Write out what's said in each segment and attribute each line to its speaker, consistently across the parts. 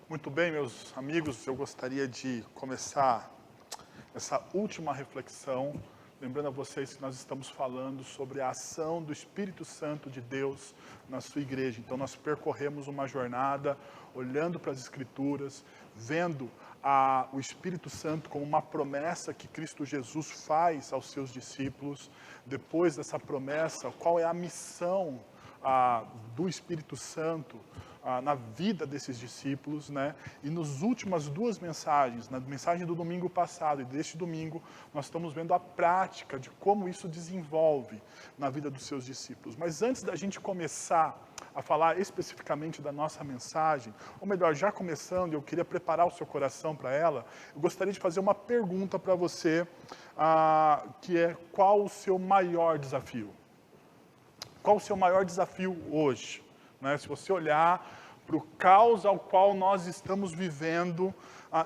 Speaker 1: Muito bem, meus amigos, eu gostaria de começar essa última reflexão, lembrando a vocês que nós estamos falando sobre a ação do Espírito Santo de Deus na sua igreja. Então nós percorremos uma jornada olhando para as Escrituras, vendo o Espírito Santo como uma promessa que Cristo Jesus faz aos seus discípulos. Depois dessa promessa, qual é a missão do Espírito Santo na vida desses discípulos, né? E nas últimas duas mensagens, na mensagem do domingo passado e deste domingo, nós estamos vendo a prática de como isso desenvolve na vida dos seus discípulos. Mas antes da gente começar a falar especificamente da nossa mensagem, ou melhor, já começando, eu queria preparar o seu coração para ela, eu gostaria de fazer uma pergunta para você, que é: qual o seu maior desafio? Qual o seu maior desafio hoje? Né? Se você olhar para o caos ao qual nós estamos vivendo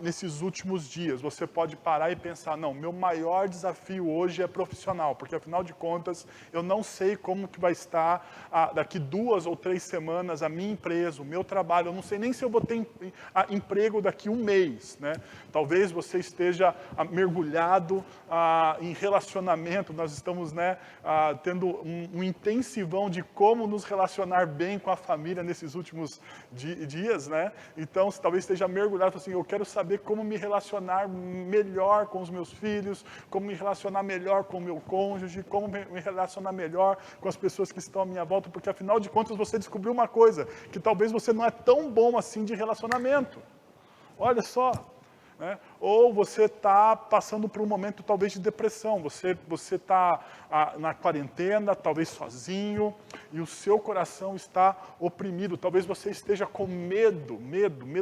Speaker 1: nesses últimos dias, você pode parar e pensar: não, meu maior desafio hoje é profissional, porque afinal de contas eu não sei como que vai estar daqui 2 ou 3 semanas a minha empresa, o meu trabalho, eu não sei nem se eu vou ter emprego daqui 1 mês, né? Talvez você esteja mergulhado em relacionamento, nós estamos, né, tendo um intensivão de como nos relacionar bem com a família nesses últimos dias, né? Então, você talvez esteja mergulhado assim: eu quero saber como me relacionar melhor com os meus filhos, como me relacionar melhor com o meu cônjuge, como me relacionar melhor com as pessoas que estão à minha volta, porque afinal de contas você descobriu uma coisa, que talvez você não é tão bom assim de relacionamento. Olha só. Né? Ou você está passando por um momento talvez de depressão, você está na quarentena, talvez sozinho, e o seu coração está oprimido. Talvez você esteja com medo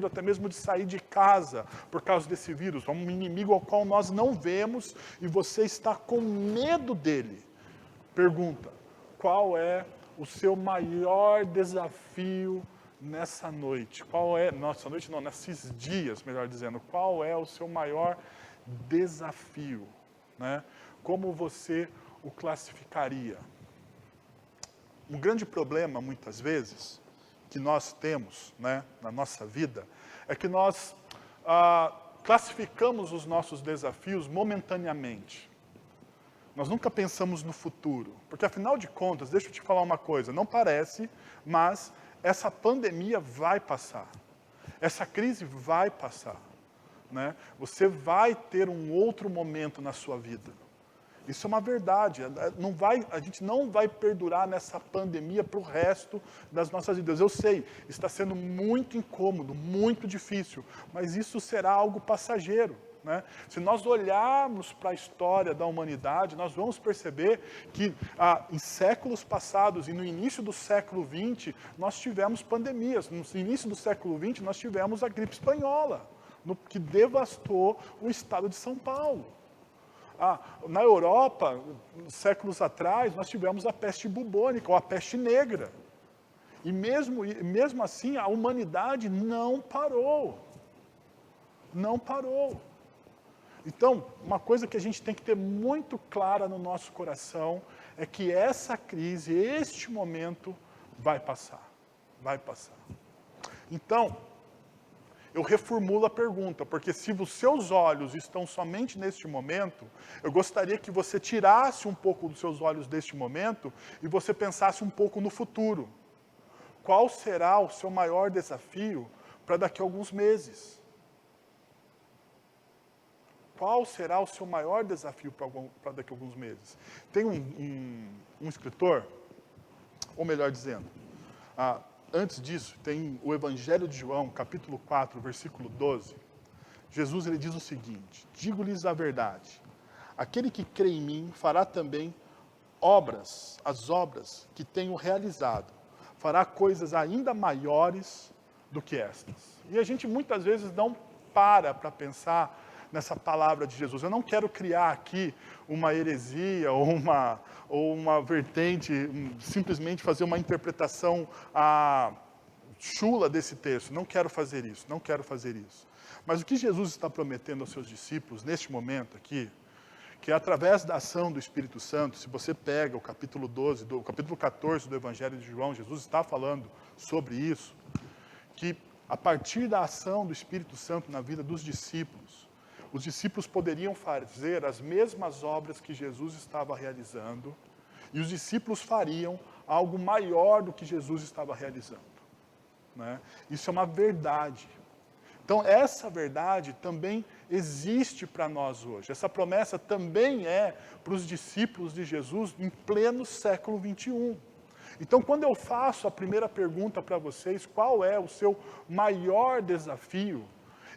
Speaker 1: até mesmo de sair de casa por causa desse vírus, um inimigo ao qual nós não vemos, e você está com medo dele. Pergunta: qual é o seu maior desafio nessa noite? Nesses dias, melhor dizendo, qual é o seu maior desafio? Né? Como você o classificaria? Um grande problema, muitas vezes, que nós temos, né, na nossa vida, é que nós classificamos os nossos desafios momentaneamente. Nós nunca pensamos no futuro, porque afinal de contas, deixa eu te falar uma coisa, não parece, mas essa pandemia vai passar, essa crise vai passar, né? Você vai ter um outro momento na sua vida. Isso é uma verdade. A gente não vai perdurar nessa pandemia para o resto das nossas vidas. Eu sei, está sendo muito incômodo, muito difícil, mas isso será algo passageiro. Né? Se nós olharmos para a história da humanidade, nós vamos perceber que em séculos passados e no início do século XX, nós tivemos pandemias. No início do século XX, nós tivemos a gripe espanhola, que devastou o estado de São Paulo. Na Europa, séculos atrás, nós tivemos a peste bubônica, ou a peste negra. E mesmo assim, a humanidade não parou. Não parou. Então, uma coisa que a gente tem que ter muito clara no nosso coração é que essa crise, este momento, vai passar. Vai passar. Então, eu reformulo a pergunta, porque se os seus olhos estão somente neste momento, eu gostaria que você tirasse um pouco dos seus olhos deste momento e você pensasse um pouco no futuro. Qual será o seu maior desafio para daqui a alguns meses? Qual será o seu maior desafio para daqui a alguns meses? Tem um escritor, ou melhor dizendo, antes disso, tem o Evangelho de João, capítulo 4, versículo 12. Jesus ele diz o seguinte: digo-lhes a verdade, aquele que crê em mim fará também as obras que tenho realizado, fará coisas ainda maiores do que estas. E a gente muitas vezes não para pensar nessa palavra de Jesus. Eu não quero criar aqui uma heresia ou uma vertente, simplesmente fazer uma interpretação chula desse texto. Não quero fazer isso, não quero fazer isso. Mas o que Jesus está prometendo aos seus discípulos neste momento aqui, que através da ação do Espírito Santo, se você pega o capítulo 14 do Evangelho de João, Jesus está falando sobre isso, que a partir da ação do Espírito Santo na vida dos discípulos, os discípulos poderiam fazer as mesmas obras que Jesus estava realizando, e os discípulos fariam algo maior do que Jesus estava realizando. Né? Isso é uma verdade. Então, essa verdade também existe para nós hoje. Essa promessa também é para os discípulos de Jesus em pleno século 21. Então, quando eu faço a primeira pergunta para vocês, qual é o seu maior desafio?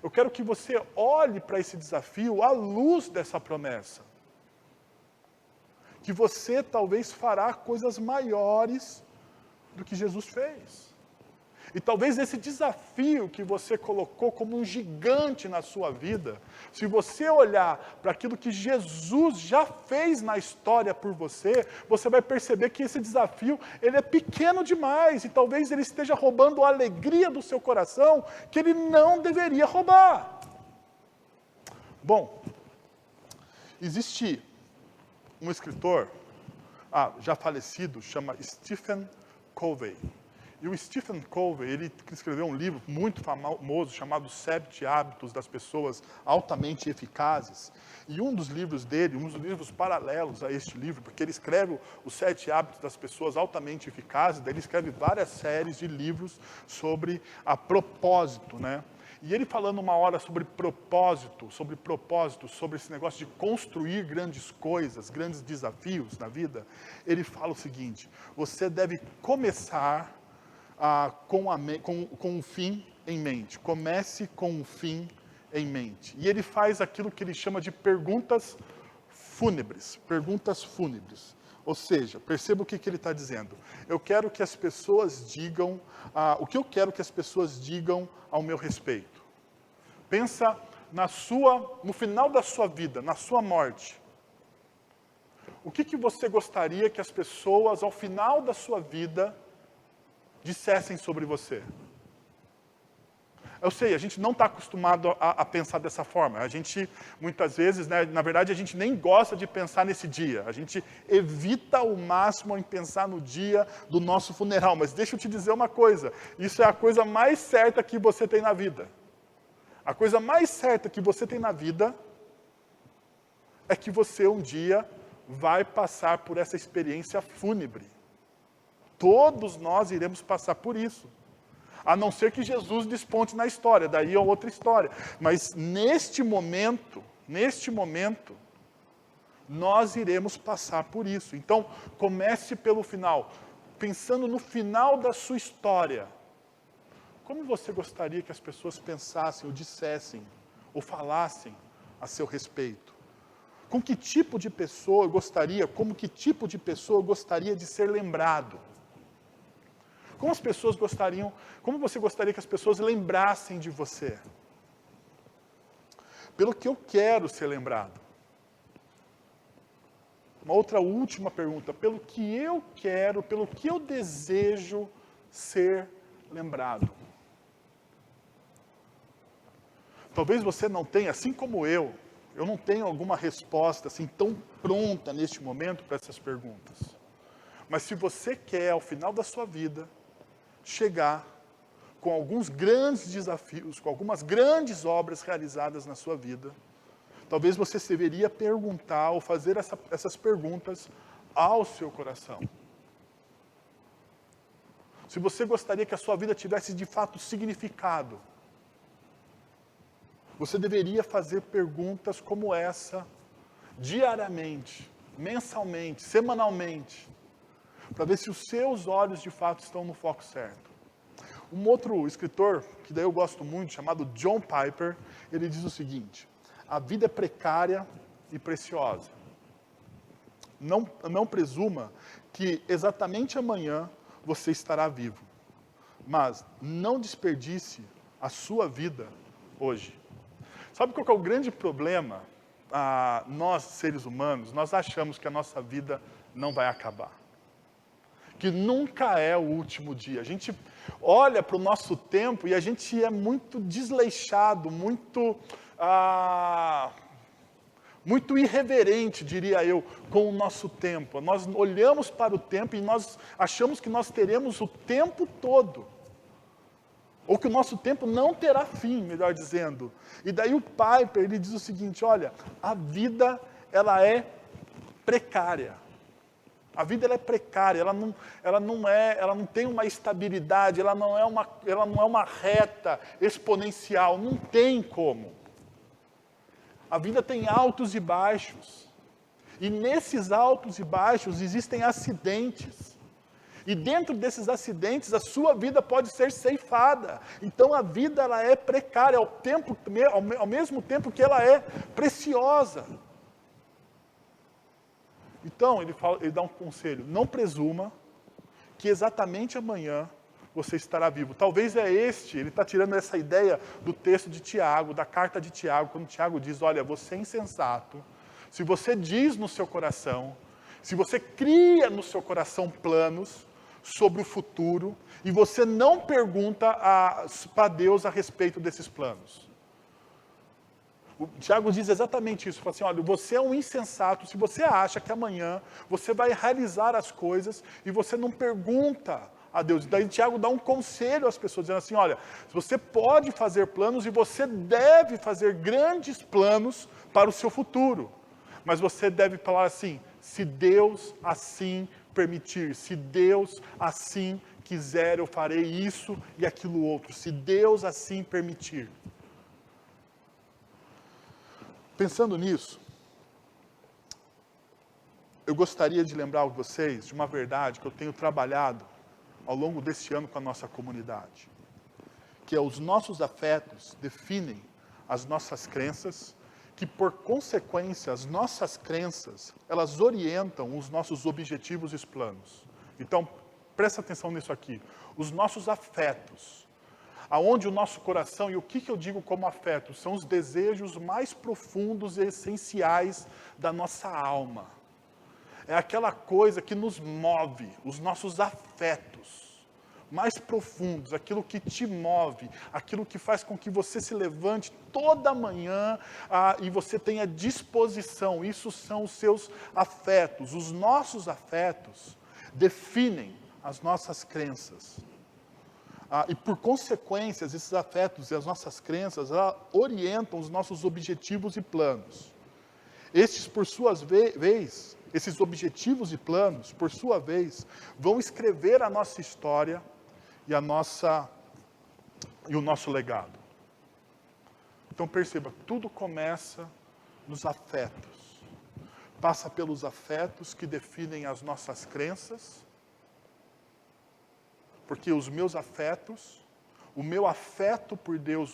Speaker 1: Eu quero que você olhe para esse desafio à luz dessa promessa. Que você talvez fará coisas maiores do que Jesus fez. E talvez esse desafio que você colocou como um gigante na sua vida, se você olhar para aquilo que Jesus já fez na história por você, você vai perceber que esse desafio, ele é pequeno demais, e talvez ele esteja roubando a alegria do seu coração, que ele não deveria roubar. Bom, existe um escritor, já falecido, chama Stephen Covey. E o Stephen Covey, ele escreveu um livro muito famoso chamado 7 Hábitos das Pessoas Altamente Eficazes. E um dos livros dele, um dos livros paralelos a este livro, porque ele escreve os 7 Hábitos das Pessoas Altamente Eficazes, daí ele escreve várias séries de livros sobre propósito, né? E ele falando uma hora sobre propósito, sobre esse negócio de construir grandes coisas, grandes desafios na vida, ele fala o seguinte: você deve começar com o fim em mente. Comece com o fim em mente. E ele faz aquilo que ele chama de perguntas fúnebres. Perguntas fúnebres. Ou seja, perceba o que ele está dizendo. Eu quero que as pessoas digam, o que eu quero que as pessoas digam ao meu respeito. Pensa no final da sua vida, na sua morte. O que você gostaria que as pessoas, ao final da sua vida, dissessem sobre você? Eu sei, a gente não está acostumado a pensar dessa forma. A gente, muitas vezes, né, na verdade, a gente nem gosta de pensar nesse dia. A gente evita ao máximo em pensar no dia do nosso funeral. Mas deixa eu te dizer uma coisa. Isso é a coisa mais certa que você tem na vida. A coisa mais certa que você tem na vida é que você um dia vai passar por essa experiência fúnebre. Todos nós iremos passar por isso. A não ser que Jesus desponte na história, daí é outra história. Mas neste momento, nós iremos passar por isso. Então, comece pelo final. Pensando no final da sua história. Como você gostaria que as pessoas pensassem, ou dissessem, ou falassem a seu respeito? Com que tipo de pessoa que tipo de pessoa eu gostaria de ser lembrado? Como você gostaria que as pessoas lembrassem de você? Pelo que eu quero ser lembrado. Uma outra última pergunta. Pelo que eu desejo ser lembrado. Talvez você não tenha, assim como eu não tenho alguma resposta assim tão pronta neste momento para essas perguntas. Mas se você quer, ao final da sua vida, chegar com alguns grandes desafios, com algumas grandes obras realizadas na sua vida, talvez você deveria perguntar ou fazer essas perguntas ao seu coração. Se você gostaria que a sua vida tivesse de fato significado, você deveria fazer perguntas como essa, diariamente, mensalmente, semanalmente, para ver se os seus olhos de fato estão no foco certo. Um outro escritor, que daí eu gosto muito, chamado John Piper, ele diz o seguinte: a vida é precária e preciosa. Não presuma que exatamente amanhã você estará vivo, mas não desperdice a sua vida hoje. Sabe qual que é o grande problema? Nós, seres humanos, nós achamos que a nossa vida não vai acabar. Que nunca é o último dia. A gente olha para o nosso tempo e a gente é muito desleixado, muito irreverente, diria eu, com o nosso tempo. Nós olhamos para o tempo e nós achamos que nós teremos o tempo todo. Ou que o nosso tempo não terá fim, melhor dizendo. E daí o Piper, ele diz o seguinte, olha, a vida, ela é precária. A vida ela é precária, ela não tem uma estabilidade, ela não é uma reta exponencial, não tem como. A vida tem altos e baixos. E nesses altos e baixos existem acidentes. E dentro desses acidentes a sua vida pode ser ceifada. Então a vida ela é precária ao mesmo tempo que ela é preciosa. Então, ele dá um conselho, não presuma que exatamente amanhã você estará vivo. Talvez ele está tirando essa ideia do texto de Tiago, da carta de Tiago, quando Tiago diz, olha, você é insensato, se você diz no seu coração, se você cria no seu coração planos sobre o futuro, e você não pergunta para Deus a respeito desses planos. O Tiago diz exatamente isso, fala assim, olha, você é um insensato se você acha que amanhã você vai realizar as coisas e você não pergunta a Deus. Daí Tiago dá um conselho às pessoas, dizendo assim, olha, você pode fazer planos e você deve fazer grandes planos para o seu futuro. Mas você deve falar assim, se Deus assim permitir, se Deus assim quiser, eu farei isso e aquilo outro, se Deus assim permitir. Pensando nisso, eu gostaria de lembrar vocês de uma verdade que eu tenho trabalhado ao longo deste ano com a nossa comunidade, que é os nossos afetos definem as nossas crenças, que por consequência as nossas crenças, elas orientam os nossos objetivos e planos. Então, presta atenção nisso aqui. Os nossos afetos, aonde o nosso coração, e o que eu digo como afeto, são os desejos mais profundos e essenciais da nossa alma. É aquela coisa que nos move, os nossos afetos mais profundos, aquilo que te move, aquilo que faz com que você se levante toda manhã e você tenha disposição. Isso são os seus afetos. Os nossos afetos definem as nossas crenças. E por consequências, esses afetos e as nossas crenças orientam os nossos objetivos e planos. Estes, por sua vez, esses objetivos e planos, por sua vez, vão escrever a nossa história e o nosso legado. Então perceba, tudo começa nos afetos. Passa pelos afetos que definem as nossas crenças, porque os meus afetos, o meu afeto por Deus,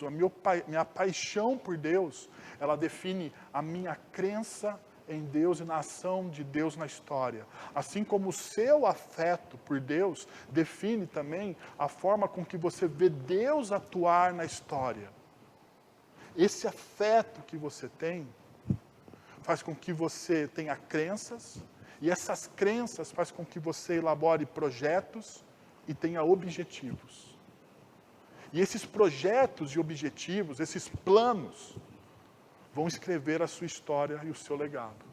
Speaker 1: minha paixão por Deus, ela define a minha crença em Deus e na ação de Deus na história. Assim como o seu afeto por Deus define também a forma com que você vê Deus atuar na história. Esse afeto que você tem faz com que você tenha crenças, e essas crenças faz com que você elabore projetos e tenha objetivos. E esses projetos e objetivos, esses planos, vão escrever a sua história e o seu legado.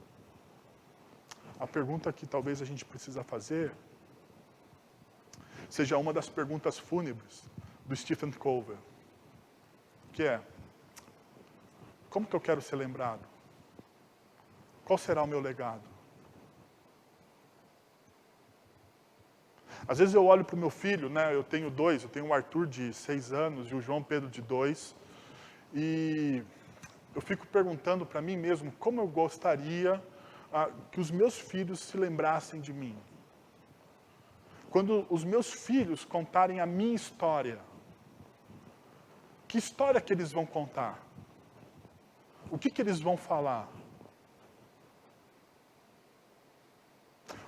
Speaker 1: A pergunta que talvez a gente precisa fazer seja uma das perguntas fúnebres do Stephen Covey, que é, como que eu quero ser lembrado? Qual será o meu legado? Às vezes eu olho para o meu filho, né? Eu tenho dois, eu tenho o Arthur de 6 anos e o João Pedro de 2, e eu fico perguntando para mim mesmo como eu gostaria que os meus filhos se lembrassem de mim. Quando os meus filhos contarem a minha história, que história que eles vão contar? O que eles vão falar?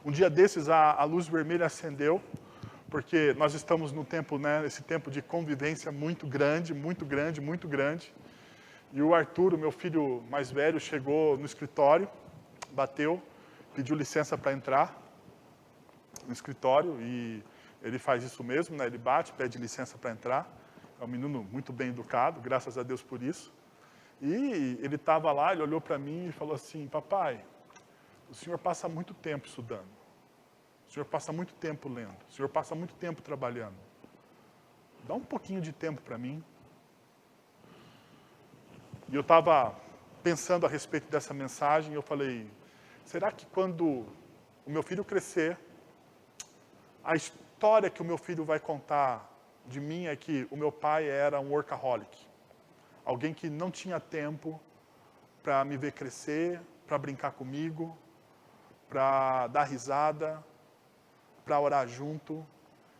Speaker 1: Um dia desses a luz vermelha acendeu, porque nós estamos no tempo, né, nesse tempo de convivência muito grande, muito grande, muito grande. E o Arthur, o meu filho mais velho, chegou no escritório, bateu, pediu licença para entrar no escritório, e ele faz isso mesmo, né? Ele bate, pede licença para entrar. É um menino muito bem educado, graças a Deus por isso. E ele estava lá, ele olhou para mim e falou assim, papai, o senhor passa muito tempo estudando, o senhor passa muito tempo lendo, o senhor passa muito tempo trabalhando. dá um pouquinho de tempo para mim. E eu estava pensando a respeito dessa mensagem, eu falei, será que quando o meu filho crescer, a história que o meu filho vai contar de mim é que o meu pai era um workaholic. Alguém que não tinha tempo para me ver crescer, para brincar comigo, para dar risada, para orar junto.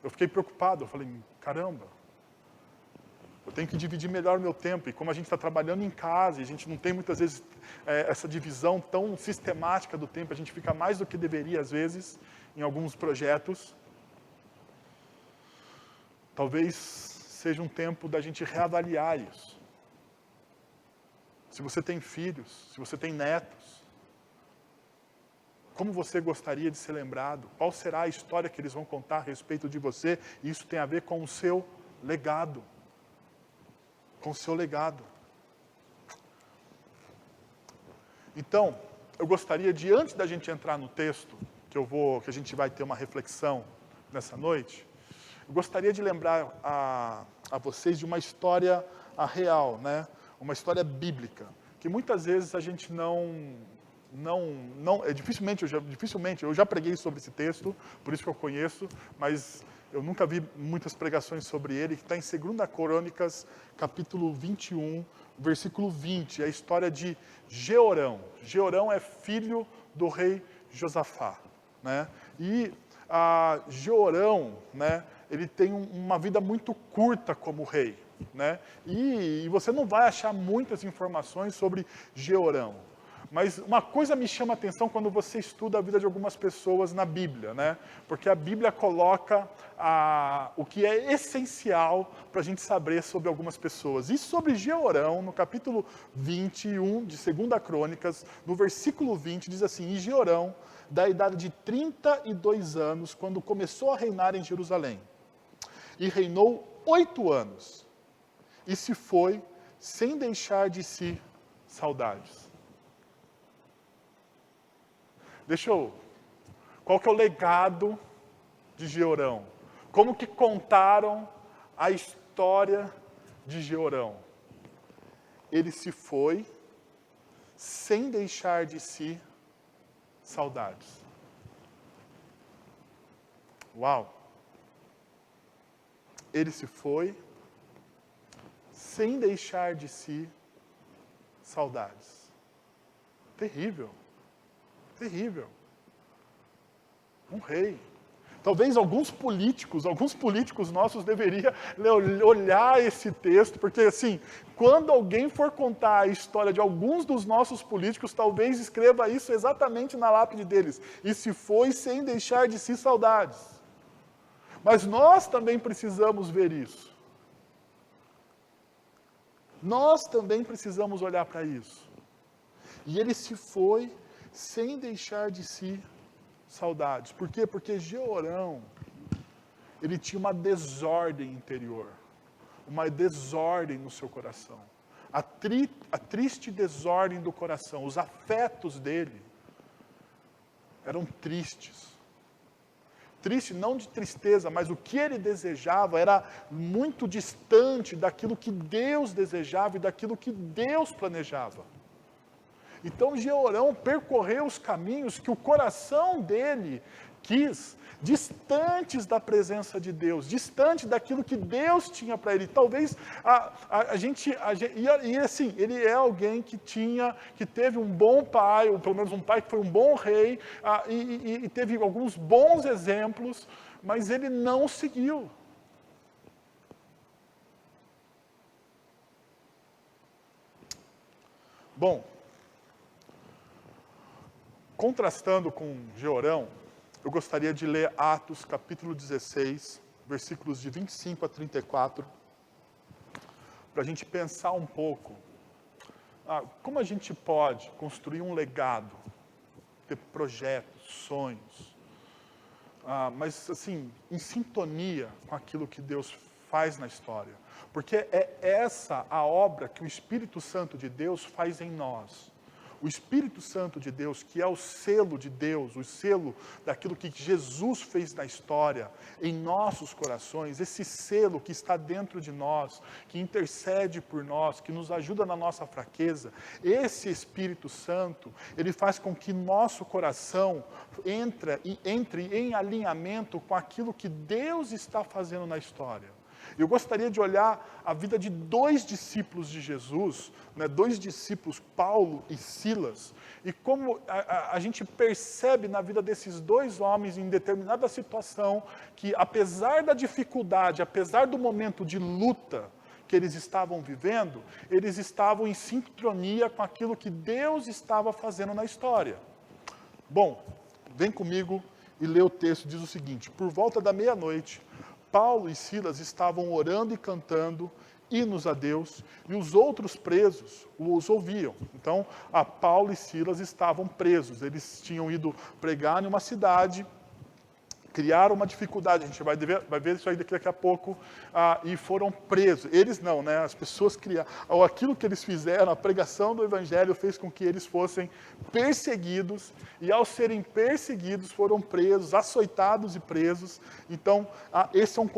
Speaker 1: Eu fiquei preocupado, eu falei, caramba, eu tenho que dividir melhor o meu tempo. E como a gente está trabalhando em casa, e a gente não tem muitas vezes essa divisão tão sistemática do tempo, a gente fica mais do que deveria às vezes, em alguns projetos. Talvez seja um tempo da gente reavaliar isso. Se você tem filhos, se você tem netos, como você gostaria de ser lembrado? Qual será a história que eles vão contar a respeito de você? E isso tem a ver com o seu legado. Com o seu legado. Então, eu gostaria de, antes da gente entrar no texto, que a gente vai ter uma reflexão nessa noite, eu gostaria de lembrar a vocês de uma história real, né? Uma história bíblica, que muitas vezes a gente dificilmente, eu já preguei sobre esse texto, por isso que eu conheço, mas eu nunca vi muitas pregações sobre ele, que está em 2 Crônicas, capítulo 21, versículo 20, a história de Jeorão. Jeorão é filho do rei Josafá, né? E Jeorão, né, ele tem uma vida muito curta como rei, né? E você não vai achar muitas informações sobre Jeorão. Mas uma coisa me chama a atenção quando você estuda a vida de algumas pessoas na Bíblia, né? Porque a Bíblia coloca o que é essencial para a gente saber sobre algumas pessoas. E sobre Jeorão, no capítulo 21 de 2 Crônicas, no versículo 20, diz assim, e Jeorão, da idade de 32 anos, quando começou a reinar em Jerusalém, e reinou 8 anos, e se foi sem deixar de si saudades. Qual que é o legado de Jeorão? Como que contaram a história de Jeorão? Ele se foi sem deixar de si saudades. Uau! Ele se foi sem deixar de si saudades. Terrível. Terrível. Um rei. Talvez alguns políticos nossos deveriam olhar esse texto, porque assim, quando alguém for contar a história de alguns dos nossos políticos, talvez escreva isso exatamente na lápide deles. E se foi sem deixar de si saudades. Mas nós também precisamos ver isso. Nós também precisamos olhar para isso. E ele se foi sem deixar de si saudades. Por quê? Porque Jeorão, ele tinha uma desordem interior, uma desordem no seu coração. A triste desordem do coração, os afetos dele eram tristes. Triste não de tristeza, mas o que ele desejava era muito distante daquilo que Deus desejava e daquilo que Deus planejava. Então Jeorão percorreu os caminhos que o coração dele quis, distantes da presença de Deus, distante daquilo que Deus tinha para ele. Talvez assim, ele é alguém que teve um bom pai, ou pelo menos um pai que foi um bom rei, e teve alguns bons exemplos, mas ele não seguiu. Bom, contrastando com Jeorão, eu gostaria de ler Atos capítulo 16, versículos de 25 a 34, para a gente pensar um pouco como a gente pode construir um legado, ter projetos, sonhos, mas assim, em sintonia com aquilo que Deus faz na história. Porque é essa a obra que o Espírito Santo de Deus faz em nós. o Espírito Santo de Deus, que é o selo de Deus, o selo daquilo que Jesus fez na história, em nossos corações, esse selo que está dentro de nós, que intercede por nós, que nos ajuda na nossa fraqueza, esse Espírito Santo, ele faz com que nosso coração entre em alinhamento com aquilo que Deus está fazendo na história. Eu gostaria de olhar a vida de 2 discípulos de Jesus, 2 discípulos, Paulo e Silas, e como a gente percebe na vida desses 2 homens em determinada situação, que apesar da dificuldade, apesar do momento de luta que eles estavam vivendo, eles estavam em sincronia com aquilo que Deus estava fazendo na história. Bom, vem comigo e lê o texto, diz o seguinte: por volta da meia-noite, Paulo e Silas estavam orando e cantando hinos a Deus, e os outros presos os ouviam. Então, Paulo e Silas estavam presos, eles tinham ido pregar em uma cidade, criaram uma dificuldade, a gente vai ver isso aí daqui a pouco, e foram presos. Eles não, né? As pessoas criaram. Aquilo que eles fizeram, a pregação do Evangelho fez com que eles fossem perseguidos, e ao serem perseguidos foram presos, açoitados e presos. Então, esse é um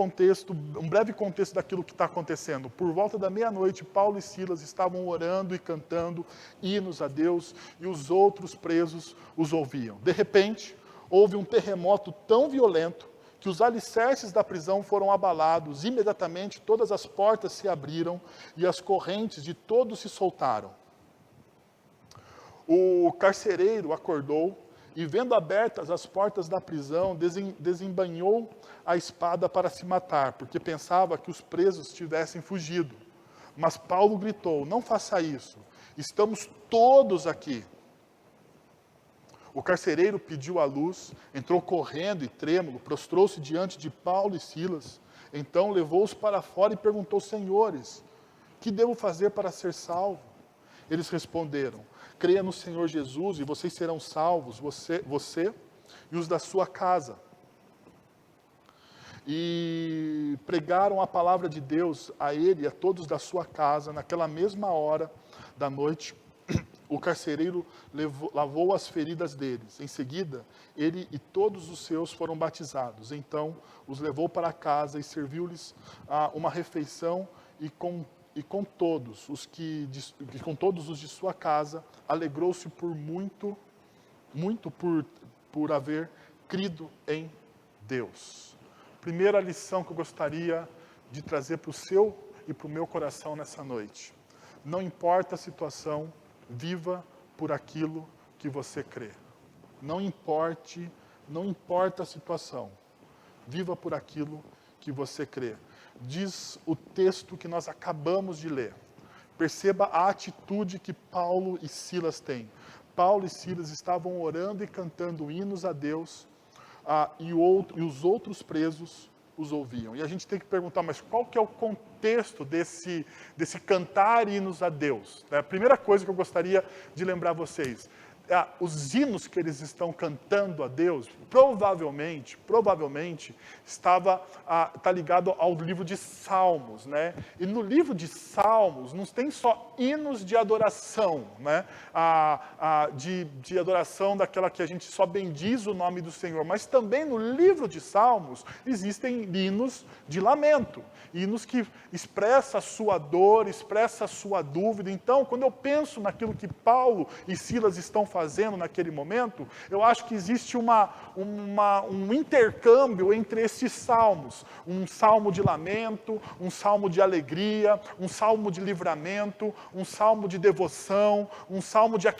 Speaker 1: breve contexto daquilo que está acontecendo. Por volta da meia-noite, Paulo e Silas estavam orando e cantando hinos a Deus, e os outros presos os ouviam. De repente, houve um terremoto tão violento que os alicerces da prisão foram abalados. Imediatamente todas as portas se abriram e as correntes de todos se soltaram. O carcereiro acordou e, vendo abertas as portas da prisão, desembainhou a espada para se matar, porque pensava que os presos tivessem fugido. Mas Paulo gritou: não faça isso, estamos todos aqui. O carcereiro pediu a luz, entrou correndo e trêmulo, prostrou-se diante de Paulo e Silas. Então levou-os para fora e perguntou: senhores, que devo fazer para ser salvo? Eles responderam: creia no Senhor Jesus e vocês serão salvos, você e os da sua casa. E pregaram a palavra de Deus a ele e a todos da sua casa. Naquela mesma hora da noite, o carcereiro lavou as feridas deles. Em seguida, ele e todos os seus foram batizados. Então, os levou para casa e serviu-lhes uma refeição, e com todos os de sua casa, alegrou-se muito por haver crido em Deus. Primeira lição que eu gostaria de trazer para o seu e para o meu coração nessa noite: não importa a situação, viva por aquilo que você crê. Não importa a situação, viva por aquilo que você crê. Diz o texto que nós acabamos de ler. Perceba a atitude que Paulo e Silas têm. Paulo e Silas estavam orando e cantando hinos a Deus, e os outros presos os ouviam. E a gente tem que perguntar, mas qual que é o contexto desse cantar hinos a Deus? A primeira coisa que eu gostaria de lembrar vocês: os hinos que eles estão cantando a Deus, provavelmente está ligado ao livro de Salmos, né? E no livro de Salmos não tem só hinos de adoração, né? De adoração daquela que a gente só bendiz o nome do Senhor, mas também no livro de Salmos existem hinos de lamento, hinos que expressam a sua dor, expressam a sua dúvida. Então, quando eu penso naquilo que Paulo e Silas estão fazendo naquele momento, eu acho que existe um intercâmbio entre esses salmos. Um salmo de lamento, um salmo de alegria, um salmo de livramento, um salmo de devoção, um salmo de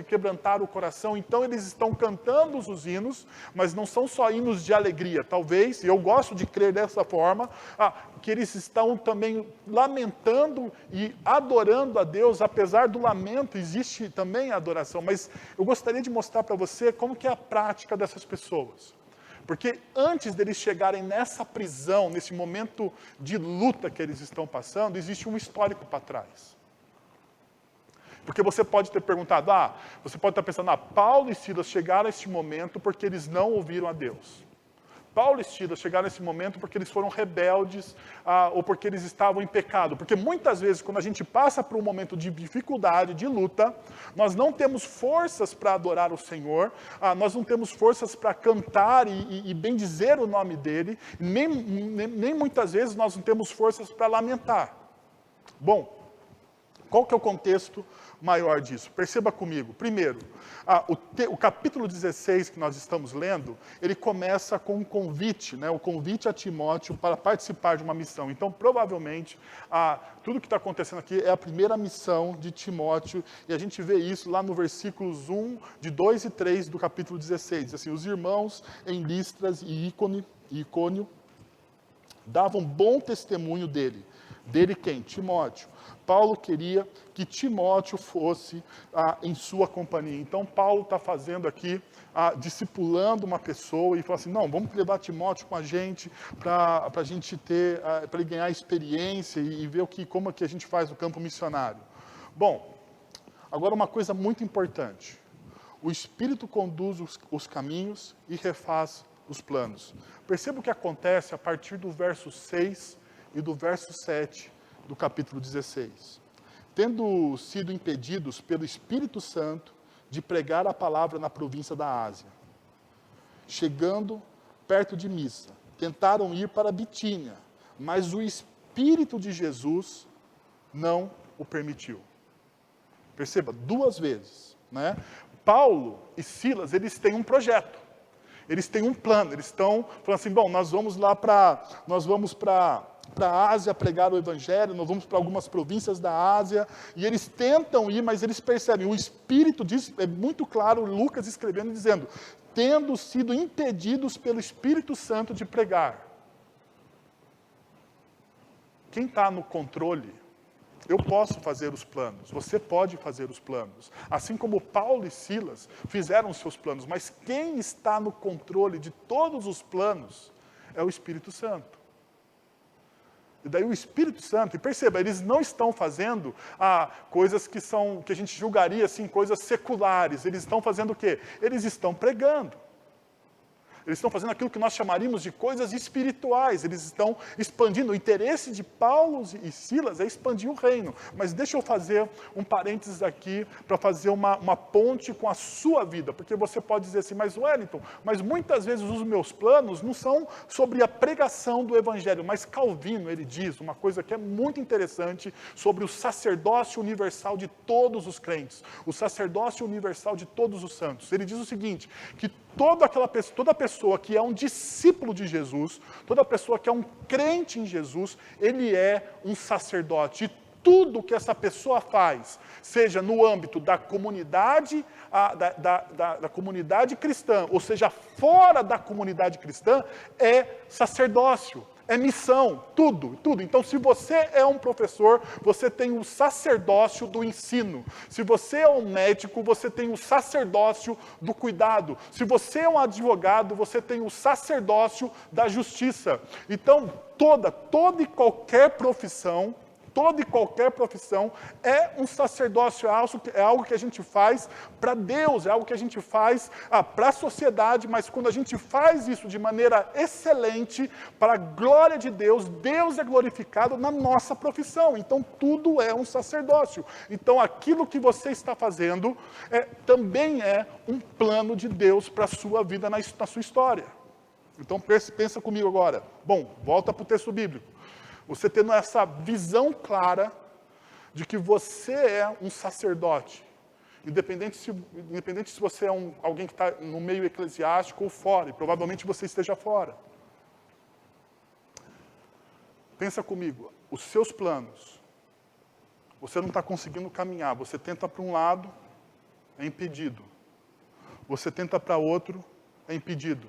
Speaker 1: quebrantar o coração. Então eles estão cantando os hinos, mas não são só hinos de alegria. Talvez, e eu gosto de crer dessa forma, que eles estão também lamentando e adorando a Deus. Apesar do lamento, existe também a adoração. Mas eu gostaria de mostrar para você como que é a prática dessas pessoas. Porque antes deles chegarem nessa prisão, nesse momento de luta que eles estão passando, existe um histórico para trás. Porque você pode ter perguntado, você pode estar pensando, Paulo e Silas chegaram a este momento porque eles não ouviram a Deus. Paulo e Silas chegaram nesse momento porque eles foram rebeldes ou porque eles estavam em pecado. Porque muitas vezes, quando a gente passa por um momento de dificuldade, de luta, nós não temos forças para adorar o Senhor, nós não temos forças para cantar e bendizer o nome dEle, nem muitas vezes nós não temos forças para lamentar. Bom, qual que é o contexto maior disso? Perceba comigo. Primeiro, o capítulo 16 que nós estamos lendo, ele começa com um convite, né? O convite a Timóteo para participar de uma missão. Então, provavelmente, tudo que está acontecendo aqui é a primeira missão de Timóteo, e a gente vê isso lá no versículos 2 e 3 do capítulo 16. Diz assim, os irmãos em Listras e Icônio davam bom testemunho dele. Dele quem? Timóteo. Paulo queria que Timóteo fosse em sua companhia. Então, Paulo está fazendo aqui, discipulando uma pessoa e fala assim, não, vamos levar Timóteo com a gente para a gente ter, para ele ganhar experiência e ver como é que a gente faz o campo missionário. Bom, agora uma coisa muito importante. O Espírito conduz os caminhos e refaz os planos. Perceba o que acontece a partir do verso 6 e do verso 7 do capítulo 16. Tendo sido impedidos pelo Espírito Santo de pregar a palavra na província da Ásia, chegando perto de Missa, tentaram ir para Bitínia, mas o Espírito de Jesus não o permitiu. Perceba, 2 vezes, né? Paulo e Silas, eles têm um projeto. Eles têm um plano, eles estão falando assim, bom, nós vamos para a Ásia pregar o Evangelho, nós vamos para algumas províncias da Ásia, e eles tentam ir, mas eles percebem, o Espírito diz, é muito claro, Lucas escrevendo, dizendo, tendo sido impedidos pelo Espírito Santo de pregar. Quem está no controle? Eu posso fazer os planos, você pode fazer os planos. Assim como Paulo e Silas fizeram os seus planos, mas quem está no controle de todos os planos é o Espírito Santo. E daí o Espírito Santo, e perceba, eles não estão fazendo coisas que a gente julgaria assim, coisas seculares. Eles estão fazendo o quê? Eles estão pregando. Eles estão fazendo aquilo que nós chamaríamos de coisas espirituais. Eles estão expandindo. O interesse de Paulo e Silas é expandir o reino. Mas deixa eu fazer um parênteses aqui para fazer uma ponte com a sua vida. Porque você pode dizer assim, mas Wellington, mas muitas vezes os meus planos não são sobre a pregação do Evangelho. Mas Calvino, ele diz uma coisa que é muito interessante sobre o sacerdócio universal de todos os crentes. O sacerdócio universal de todos os santos. Ele diz o seguinte, que toda pessoa que é um discípulo de Jesus, toda pessoa que é um crente em Jesus, ele é um sacerdote. E tudo que essa pessoa faz, seja no âmbito da comunidade, da comunidade cristã, ou seja, fora da comunidade cristã, é sacerdócio. É missão, tudo. Então, se você é um professor, você tem o sacerdócio do ensino. Se você é um médico, você tem o sacerdócio do cuidado. Se você é um advogado, você tem o sacerdócio da justiça. Então, toda e qualquer profissão, é um sacerdócio, é algo que a gente faz para Deus, é algo que a gente faz para a sociedade, mas quando a gente faz isso de maneira excelente, para a glória de Deus, Deus é glorificado na nossa profissão. Então, tudo é um sacerdócio. Então, aquilo que você está fazendo também é um plano de Deus para a sua vida, na sua história. Então, pensa comigo agora. Bom, volta para o texto bíblico. Você tendo essa visão clara de que você é um sacerdote, independente se você é alguém que está no meio eclesiástico ou fora, e provavelmente você esteja fora. Pensa comigo, os seus planos, você não está conseguindo caminhar, você tenta para um lado, é impedido. Você tenta para outro, é impedido.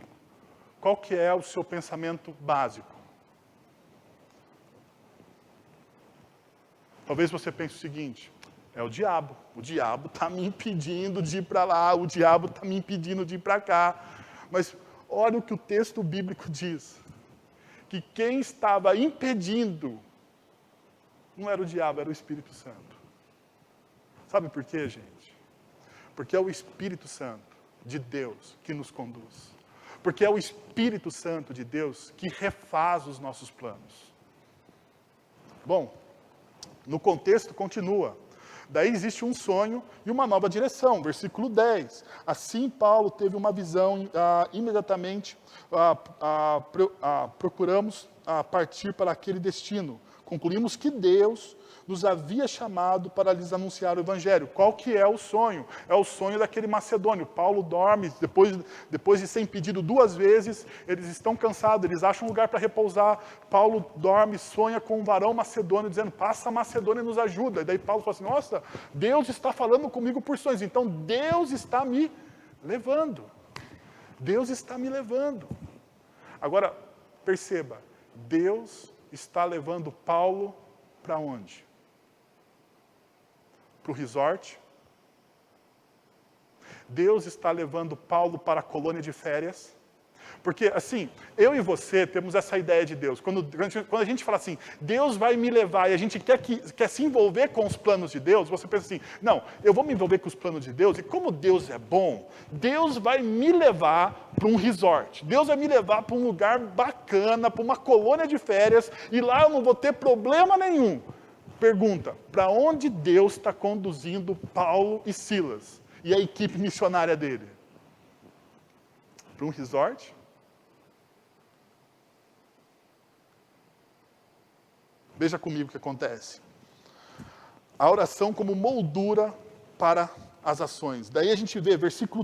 Speaker 1: Qual que é o seu pensamento básico? Talvez você pense o seguinte, é o diabo está me impedindo de ir para lá, o diabo está me impedindo de ir para cá. Mas olha o que o texto bíblico diz, que quem estava impedindo não era o diabo, era o Espírito Santo. Sabe por quê, gente? Porque é o Espírito Santo de Deus que nos conduz. Porque é o Espírito Santo de Deus que refaz os nossos planos. Bom, no contexto continua. Daí existe um sonho e uma nova direção. Versículo 10. Assim Paulo teve uma visão, imediatamente procuramos partir para aquele destino. Concluímos que Deus nos havia chamado para lhes anunciar o Evangelho. Qual que é o sonho? É o sonho daquele macedônio. Paulo dorme, depois de ser impedido 2 vezes, eles estão cansados, eles acham um lugar para repousar. Paulo dorme, sonha com um varão macedônio, dizendo, passa a Macedônia e nos ajuda. E daí Paulo fala assim, nossa, Deus está falando comigo por sonhos. Então Deus está me levando. Deus está me levando. Agora, perceba, Deus está levando Paulo para onde? Para o resort. Deus está levando Paulo para a colônia de férias. Porque, assim, eu e você temos essa ideia de Deus. Quando a gente fala assim, Deus vai me levar, e a gente quer se envolver com os planos de Deus, você pensa assim, não, eu vou me envolver com os planos de Deus, e como Deus é bom, Deus vai me levar para um resort. Deus vai me levar para um lugar bacana, para uma colônia de férias, e lá eu não vou ter problema nenhum. Pergunta, para onde Deus está conduzindo Paulo e Silas e a equipe missionária dele? Para um resort? Veja comigo o que acontece. A oração como moldura para as ações. Daí a gente vê versículo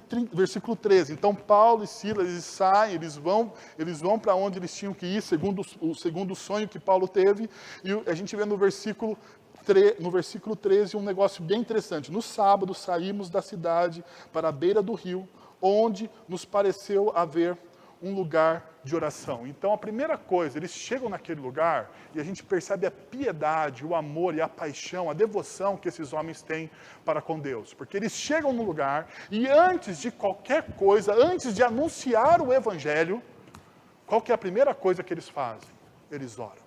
Speaker 1: 13. Então Paulo e Silas, eles saem, eles vão para onde eles tinham que ir, segundo o sonho que Paulo teve. E a gente vê no versículo 13 um negócio bem interessante. No sábado saímos da cidade para a beira do rio, onde nos pareceu haver um lugar de oração. Então, a primeira coisa, eles chegam naquele lugar e a gente percebe a piedade, o amor e a paixão, a devoção que esses homens têm para com Deus. Porque eles chegam no lugar e antes de qualquer coisa, antes de anunciar o Evangelho, qual que é a primeira coisa que eles fazem? Eles oram.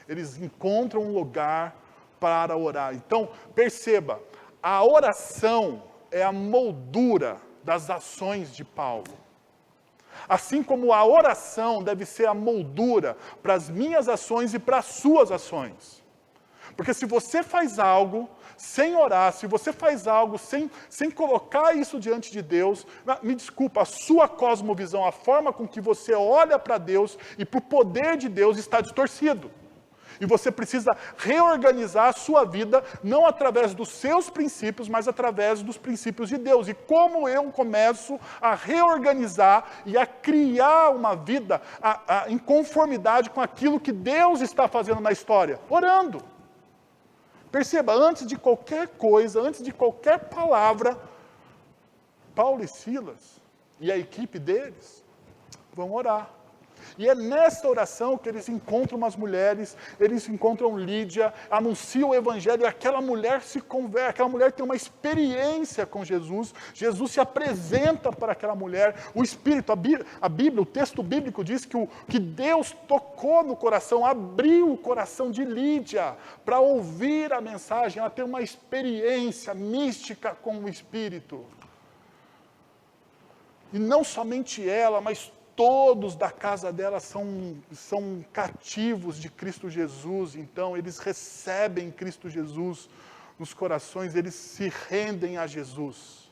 Speaker 1: Eles encontram um lugar para orar. Então, perceba, a oração é a moldura das ações de Paulo. Assim como a oração deve ser a moldura para as minhas ações e para as suas ações. Porque se você faz algo sem orar, se você faz algo sem colocar isso diante de Deus, me desculpa, a sua cosmovisão, a forma com que você olha para Deus e para o poder de Deus está distorcido. E você precisa reorganizar a sua vida, não através dos seus princípios, mas através dos princípios de Deus. E como eu começo a reorganizar e a criar uma vida em conformidade com aquilo que Deus está fazendo na história? Orando. Perceba, antes de qualquer coisa, antes de qualquer palavra, Paulo e Silas e a equipe deles vão orar. E é nessa oração que eles encontram umas mulheres, eles encontram Lídia, anunciam o Evangelho, e aquela mulher se converte, aquela mulher tem uma experiência com Jesus, Jesus se apresenta para aquela mulher, o Espírito, a Bíblia, o texto bíblico diz que Deus tocou no coração, abriu o coração de Lídia para ouvir a mensagem, ela tem uma experiência mística com o Espírito. E não somente ela, mas todos da casa dela são cativos de Cristo Jesus, então eles recebem Cristo Jesus nos corações, eles se rendem a Jesus.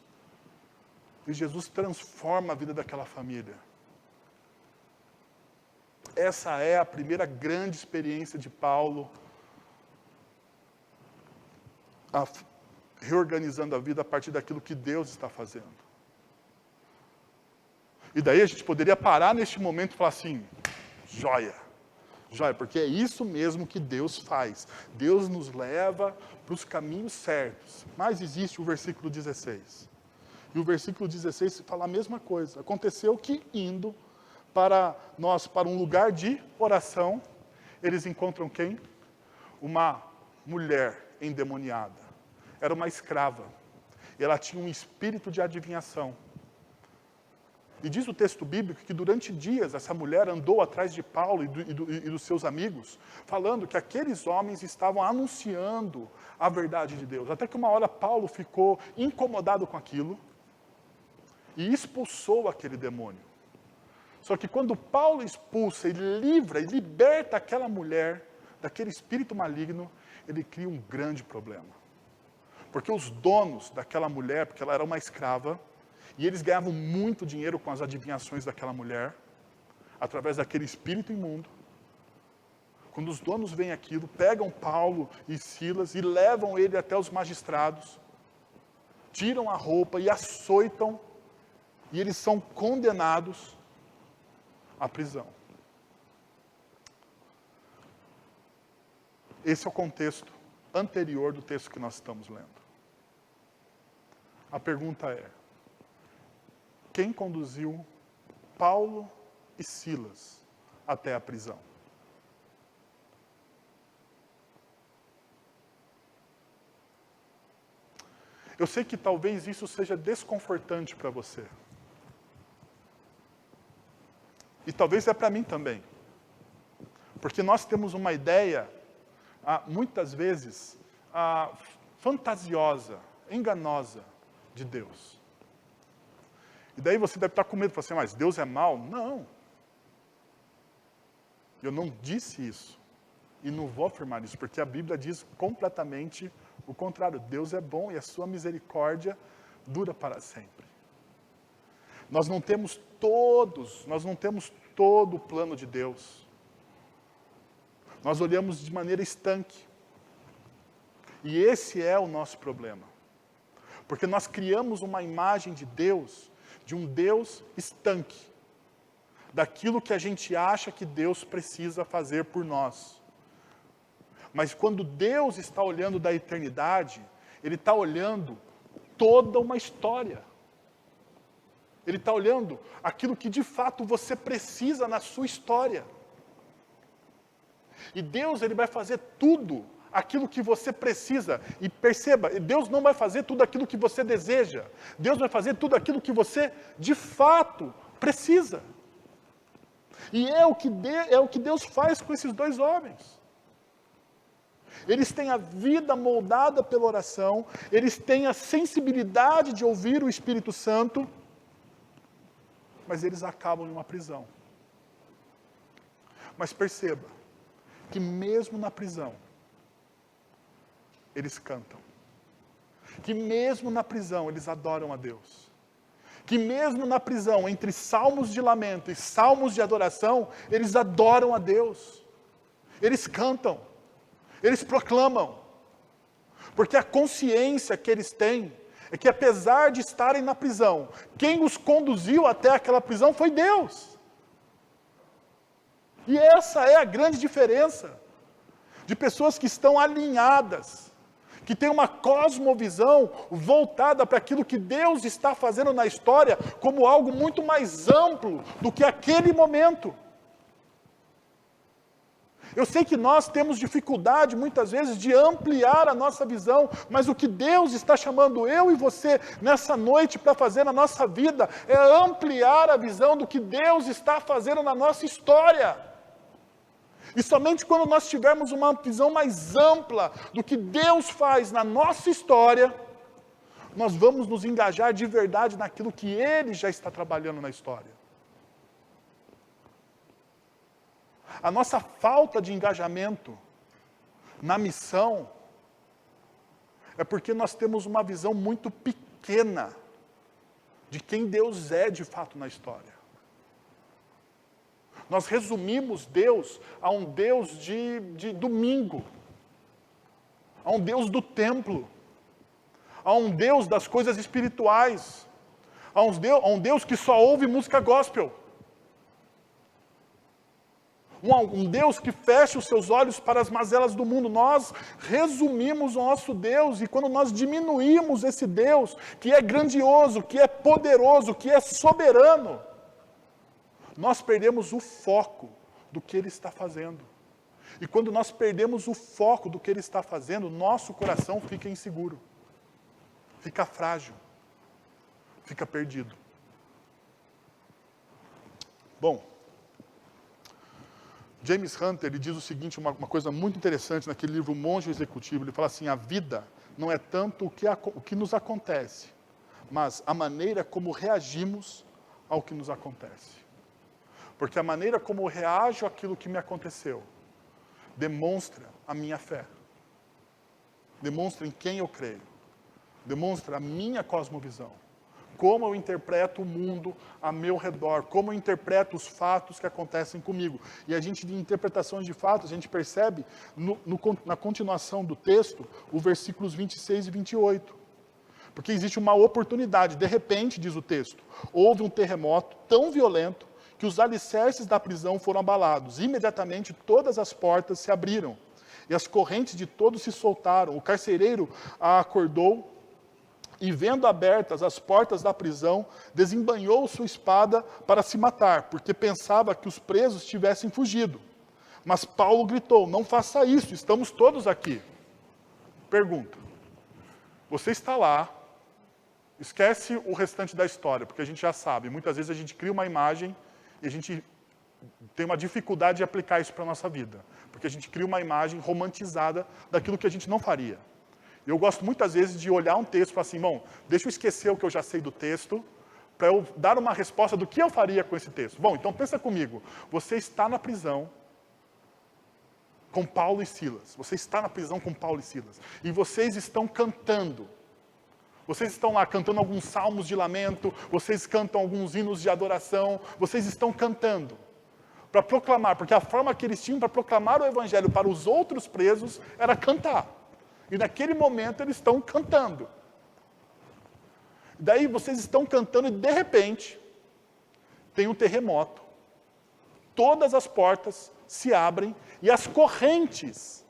Speaker 1: E Jesus transforma a vida daquela família. Essa é a primeira grande experiência de Paulo, reorganizando a vida a partir daquilo que Deus está fazendo. E daí a gente poderia parar neste momento e falar assim, joia, porque é isso mesmo que Deus faz. Deus nos leva para os caminhos certos. Mas existe o versículo 16. E o versículo 16 fala a mesma coisa. Aconteceu que indo para um lugar de oração, eles encontram quem? Uma mulher endemoniada. Era uma escrava. Ela tinha um espírito de adivinhação. E diz o texto bíblico que durante dias essa mulher andou atrás de Paulo e dos seus amigos, falando que aqueles homens estavam anunciando a verdade de Deus. Até que uma hora Paulo ficou incomodado com aquilo e expulsou aquele demônio. Só que quando Paulo expulsa e livra e liberta aquela mulher daquele espírito maligno, ele cria um grande problema. Porque os donos daquela mulher, porque ela era uma escrava, e eles ganhavam muito dinheiro com as adivinhações daquela mulher, através daquele espírito imundo. Quando os donos veem aquilo, pegam Paulo e Silas e levam ele até os magistrados, tiram a roupa e açoitam, e eles são condenados à prisão. Esse é o contexto anterior do texto que nós estamos lendo. A pergunta é: quem conduziu Paulo e Silas até a prisão? Eu sei que talvez isso seja desconfortante para você. E talvez é para mim também. Porque nós temos uma ideia, muitas vezes, fantasiosa, enganosa de Deus. E daí você deve estar com medo, falar assim, mas Deus é mau? Não. Eu não disse isso. E não vou afirmar isso, porque a Bíblia diz completamente o contrário. Deus é bom e a sua misericórdia dura para sempre. Nós não temos todo o plano de Deus. Nós olhamos de maneira estanque. E esse é o nosso problema. Porque nós criamos uma imagem de Deus, de um Deus estanque. Daquilo que a gente acha que Deus precisa fazer por nós. Mas quando Deus está olhando da eternidade, Ele está olhando toda uma história. Ele está olhando aquilo que de fato você precisa na sua história. E Deus, Ele vai fazer tudo aquilo que você precisa. E perceba, Deus não vai fazer tudo aquilo que você deseja. Deus vai fazer tudo aquilo que você de fato precisa. E é o que Deus faz com esses dois homens. Eles têm a vida moldada pela oração, eles têm a sensibilidade de ouvir o Espírito Santo, mas eles acabam em uma prisão. Mas perceba, que mesmo na prisão, eles cantam. Que mesmo na prisão, eles adoram a Deus. Que mesmo na prisão, entre salmos de lamento e salmos de adoração, eles adoram a Deus. Eles cantam. Eles proclamam. Porque a consciência que eles têm é que apesar de estarem na prisão, quem os conduziu até aquela prisão foi Deus. E essa é a grande diferença de pessoas que estão alinhadas, que têm uma cosmovisão voltada para aquilo que Deus está fazendo na história como algo muito mais amplo do que aquele momento. Eu sei que nós temos dificuldade, muitas vezes, de ampliar a nossa visão, mas o que Deus está chamando eu e você nessa noite para fazer na nossa vida é ampliar a visão do que Deus está fazendo na nossa história. E somente quando nós tivermos uma visão mais ampla do que Deus faz na nossa história, nós vamos nos engajar de verdade naquilo que Ele já está trabalhando na história. A nossa falta de engajamento na missão é porque nós temos uma visão muito pequena de quem Deus é de fato na história. Nós resumimos Deus a um Deus de domingo, a um Deus do templo, a um Deus das coisas espirituais, a um Deus que só ouve música gospel. Um Deus que fecha os seus olhos para as mazelas do mundo. Nós resumimos o nosso Deus, e quando nós diminuímos esse Deus, que é grandioso, que é poderoso, que é soberano, nós perdemos o foco do que Ele está fazendo. E quando nós perdemos o foco do que Ele está fazendo, nosso coração fica inseguro, fica frágil, fica perdido. Bom, James Hunter, ele diz o seguinte, uma coisa muito interessante naquele livro O Monge Executivo. Ele fala assim, a vida não é tanto o que nos acontece, mas a maneira como reagimos ao que nos acontece. Porque a maneira como eu reajo àquilo que me aconteceu demonstra a minha fé. Demonstra em quem eu creio. Demonstra a minha cosmovisão. Como eu interpreto o mundo a meu redor. Como eu interpreto os fatos que acontecem comigo. E a gente, de interpretações de fatos, a gente percebe na continuação do texto, os versículos 26 e 28. Porque existe uma oportunidade. De repente, diz o texto, houve um terremoto tão violento que os alicerces da prisão foram abalados. Imediatamente todas as portas se abriram e as correntes de todos se soltaram. O carcereiro acordou e, vendo abertas as portas da prisão, desembainhou sua espada para se matar, porque pensava que os presos tivessem fugido. Mas Paulo gritou, não faça isso, estamos todos aqui. Pergunta, você está lá, esquece o restante da história, porque a gente já sabe, muitas vezes a gente cria uma imagem e a gente tem uma dificuldade de aplicar isso para a nossa vida. Porque a gente cria uma imagem romantizada daquilo que a gente não faria. Eu gosto muitas vezes de olhar um texto e falar assim, bom, deixa eu esquecer o que eu já sei do texto, para eu dar uma resposta do que eu faria com esse texto. Bom, então pensa comigo, você está na prisão com Paulo e Silas. Você está na prisão com Paulo e Silas. E vocês estão cantando. Vocês estão lá cantando alguns salmos de lamento, vocês cantam alguns hinos de adoração, vocês estão cantando para proclamar, porque a forma que eles tinham para proclamar o evangelho para os outros presos era cantar. E naquele momento eles estão cantando. Daí vocês estão cantando e de repente tem um terremoto. Todas as portas se abrem e as correntes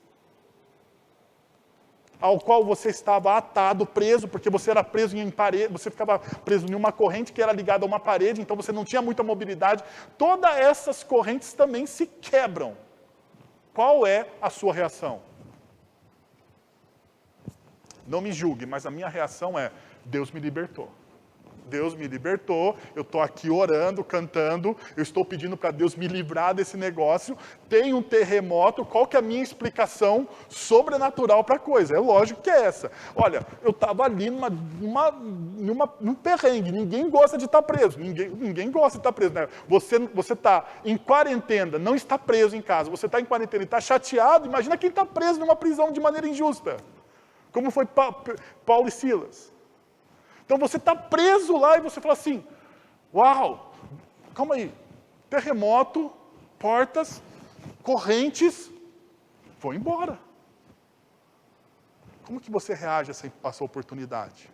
Speaker 1: ao qual você estava atado, preso, porque você era preso em parede, você ficava preso em uma corrente que era ligada a uma parede, então você não tinha muita mobilidade. Todas essas correntes também se quebram. Qual é a sua reação? Não me julgue, mas a minha reação é, Deus me libertou. Deus me libertou, eu estou aqui orando, cantando, eu estou pedindo para Deus me livrar desse negócio, tem um terremoto, qual que é a minha explicação sobrenatural para a coisa? É lógico que é essa. Olha, eu estava ali num perrengue, ninguém gosta de estar preso, ninguém gosta de estar preso. Né? Você está em quarentena, não está preso em casa, você está em quarentena e está chateado, imagina quem está preso numa prisão de maneira injusta, como foi Paulo e Silas. Então você está preso lá e você fala assim, uau, calma aí, terremoto, portas, correntes, vou embora. Como que você reage a essa oportunidade?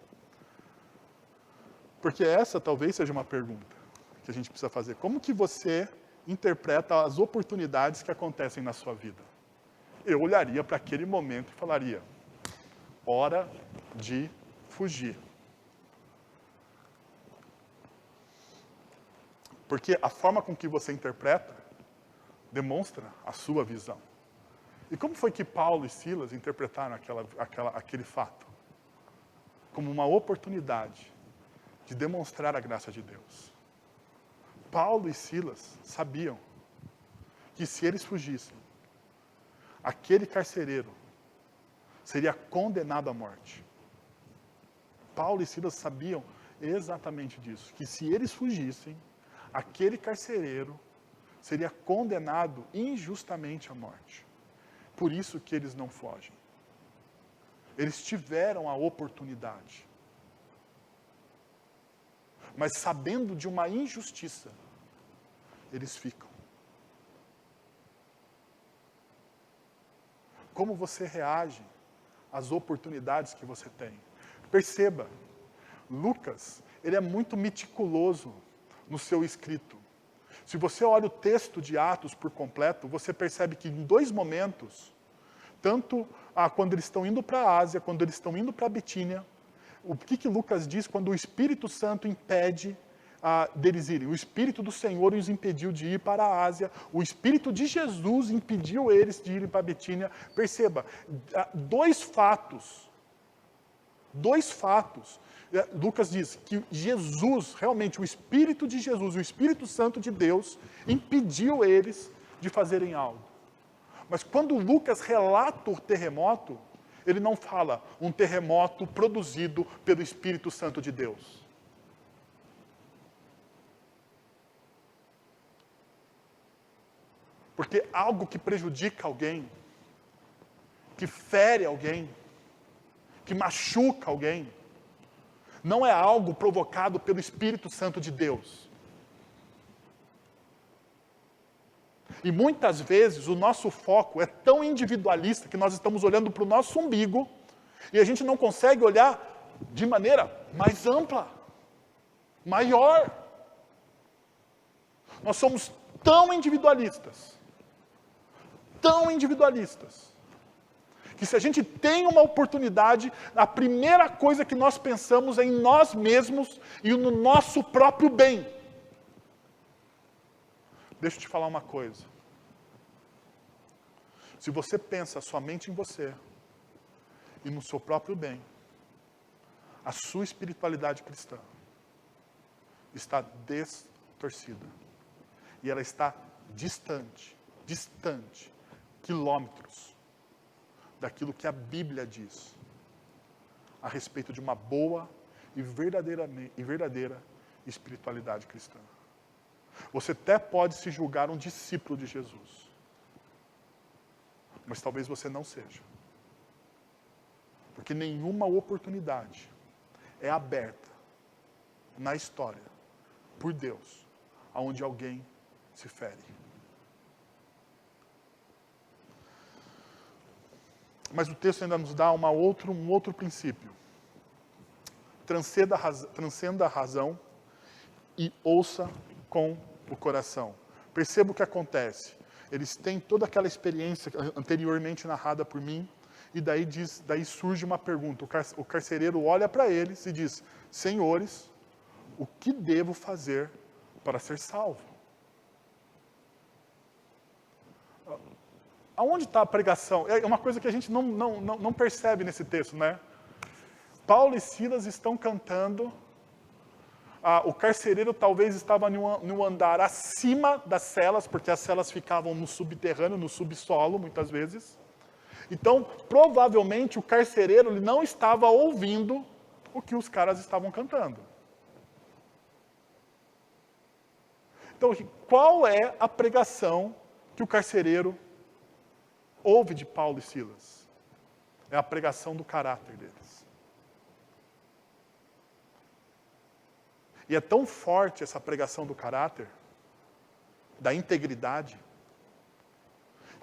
Speaker 1: Porque essa talvez seja uma pergunta que a gente precisa fazer. Como que você interpreta as oportunidades que acontecem na sua vida? Eu olharia para aquele momento e falaria, hora de fugir. Porque a forma com que você interpreta demonstra a sua visão. E como foi que Paulo e Silas interpretaram aquele fato? Como uma oportunidade de demonstrar a graça de Deus. Paulo e Silas sabiam que se eles fugissem, aquele carcereiro seria condenado à morte. Paulo e Silas sabiam exatamente disso, que se eles fugissem, aquele carcereiro seria condenado injustamente à morte. Por isso que eles não fogem. Eles tiveram a oportunidade. Mas sabendo de uma injustiça, eles ficam. Como você reage às oportunidades que você tem? Perceba, Lucas, ele é muito meticuloso no seu escrito. Se você olha o texto de Atos por completo, você percebe que em dois momentos, tanto quando eles estão indo para a Ásia, quando eles estão indo para a Bitínia, o que Lucas diz quando o Espírito Santo impede deles irem? O Espírito do Senhor os impediu de ir para a Ásia, o Espírito de Jesus impediu eles de irem para a Bitínia. Perceba, dois fatos. Lucas diz que Jesus, realmente o Espírito de Jesus, o Espírito Santo de Deus, impediu eles de fazerem algo. Mas quando Lucas relata o terremoto, ele não fala um terremoto produzido pelo Espírito Santo de Deus. Porque algo que prejudica alguém, que fere alguém, que machuca alguém, não é algo provocado pelo Espírito Santo de Deus. E muitas vezes o nosso foco é tão individualista que nós estamos olhando para o nosso umbigo e a gente não consegue olhar de maneira mais ampla, maior. Nós somos tão individualistas, que se a gente tem uma oportunidade, a primeira coisa que nós pensamos é em nós mesmos e no nosso próprio bem. Deixa eu te falar uma coisa. Se você pensa somente em você e no seu próprio bem, a sua espiritualidade cristã está distorcida. E ela está distante, quilômetros daquilo que a Bíblia diz a respeito de uma boa e verdadeira espiritualidade cristã. Você até pode se julgar um discípulo de Jesus, mas talvez você não seja. Porque nenhuma oportunidade é aberta na história por Deus, aonde alguém se fere. Mas o texto ainda nos dá um outro princípio. Transcenda a razão e ouça com o coração. Perceba o que acontece. Eles têm toda aquela experiência anteriormente narrada por mim, e daí surge uma pergunta. O carcereiro olha para eles e diz: Senhores, o que devo fazer para ser salvo? Aonde está a pregação? É uma coisa que a gente não percebe nesse texto, né? Paulo e Silas estão cantando. O carcereiro talvez estava no andar acima das celas, porque as celas ficavam no subterrâneo, no subsolo, muitas vezes. Então, provavelmente, o carcereiro ele não estava ouvindo o que os caras estavam cantando. Então, qual é a pregação que o carcereiro ouve de Paulo e Silas? É a pregação do caráter deles. E é tão forte essa pregação do caráter, da integridade,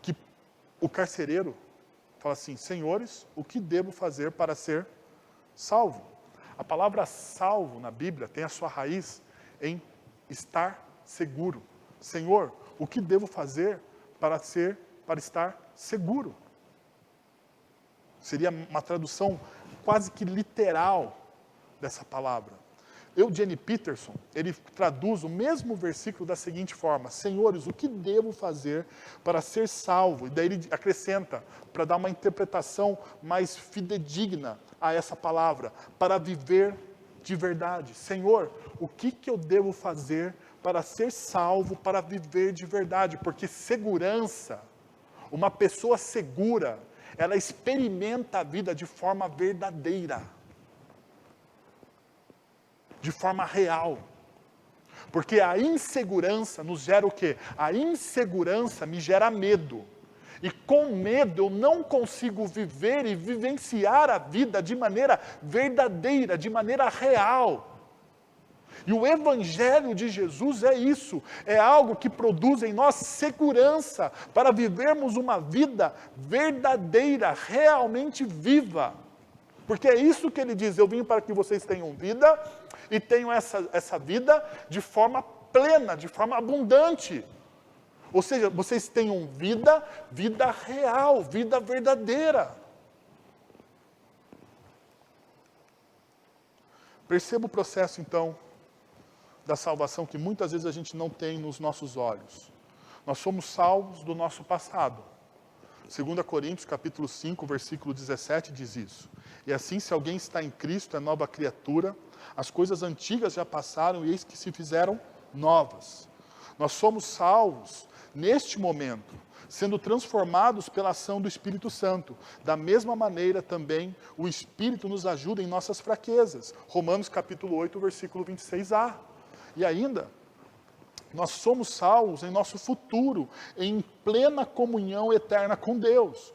Speaker 1: que o carcereiro fala assim: Senhores, o que devo fazer para ser salvo? A palavra salvo na Bíblia tem a sua raiz em estar seguro. Senhor, o que devo fazer para estar seguro? Seria uma tradução quase que literal dessa palavra. Eugene Peterson, ele traduz o mesmo versículo da seguinte forma: Senhores, o que devo fazer para ser salvo? E daí ele acrescenta, para dar uma interpretação mais fidedigna a essa palavra, para viver de verdade. Senhor, o que eu devo fazer para ser salvo, para viver de verdade? Porque segurança, uma pessoa segura, ela experimenta a vida de forma verdadeira. De forma real. Porque a insegurança nos gera o quê? A insegurança me gera medo. E com medo eu não consigo viver e vivenciar a vida de maneira verdadeira, de maneira real. E o Evangelho de Jesus é isso. É algo que produz em nós segurança para vivermos uma vida verdadeira, realmente viva. Porque é isso que ele diz: eu vim para que vocês tenham vida, e tenham essa vida de forma plena, de forma abundante. Ou seja, vocês tenham vida real, vida verdadeira. Perceba o processo, então, da salvação que muitas vezes a gente não tem nos nossos olhos. Nós somos salvos do nosso passado. 2 Coríntios, capítulo 5, versículo 17, diz isso. E assim, se alguém está em Cristo, é nova criatura, as coisas antigas já passaram e eis que se fizeram novas. Nós somos salvos neste momento, sendo transformados pela ação do Espírito Santo. Da mesma maneira também o Espírito nos ajuda em nossas fraquezas. Romanos capítulo 8, versículo 26a. E ainda, Nós somos salvos em nosso futuro, em plena comunhão eterna com Deus.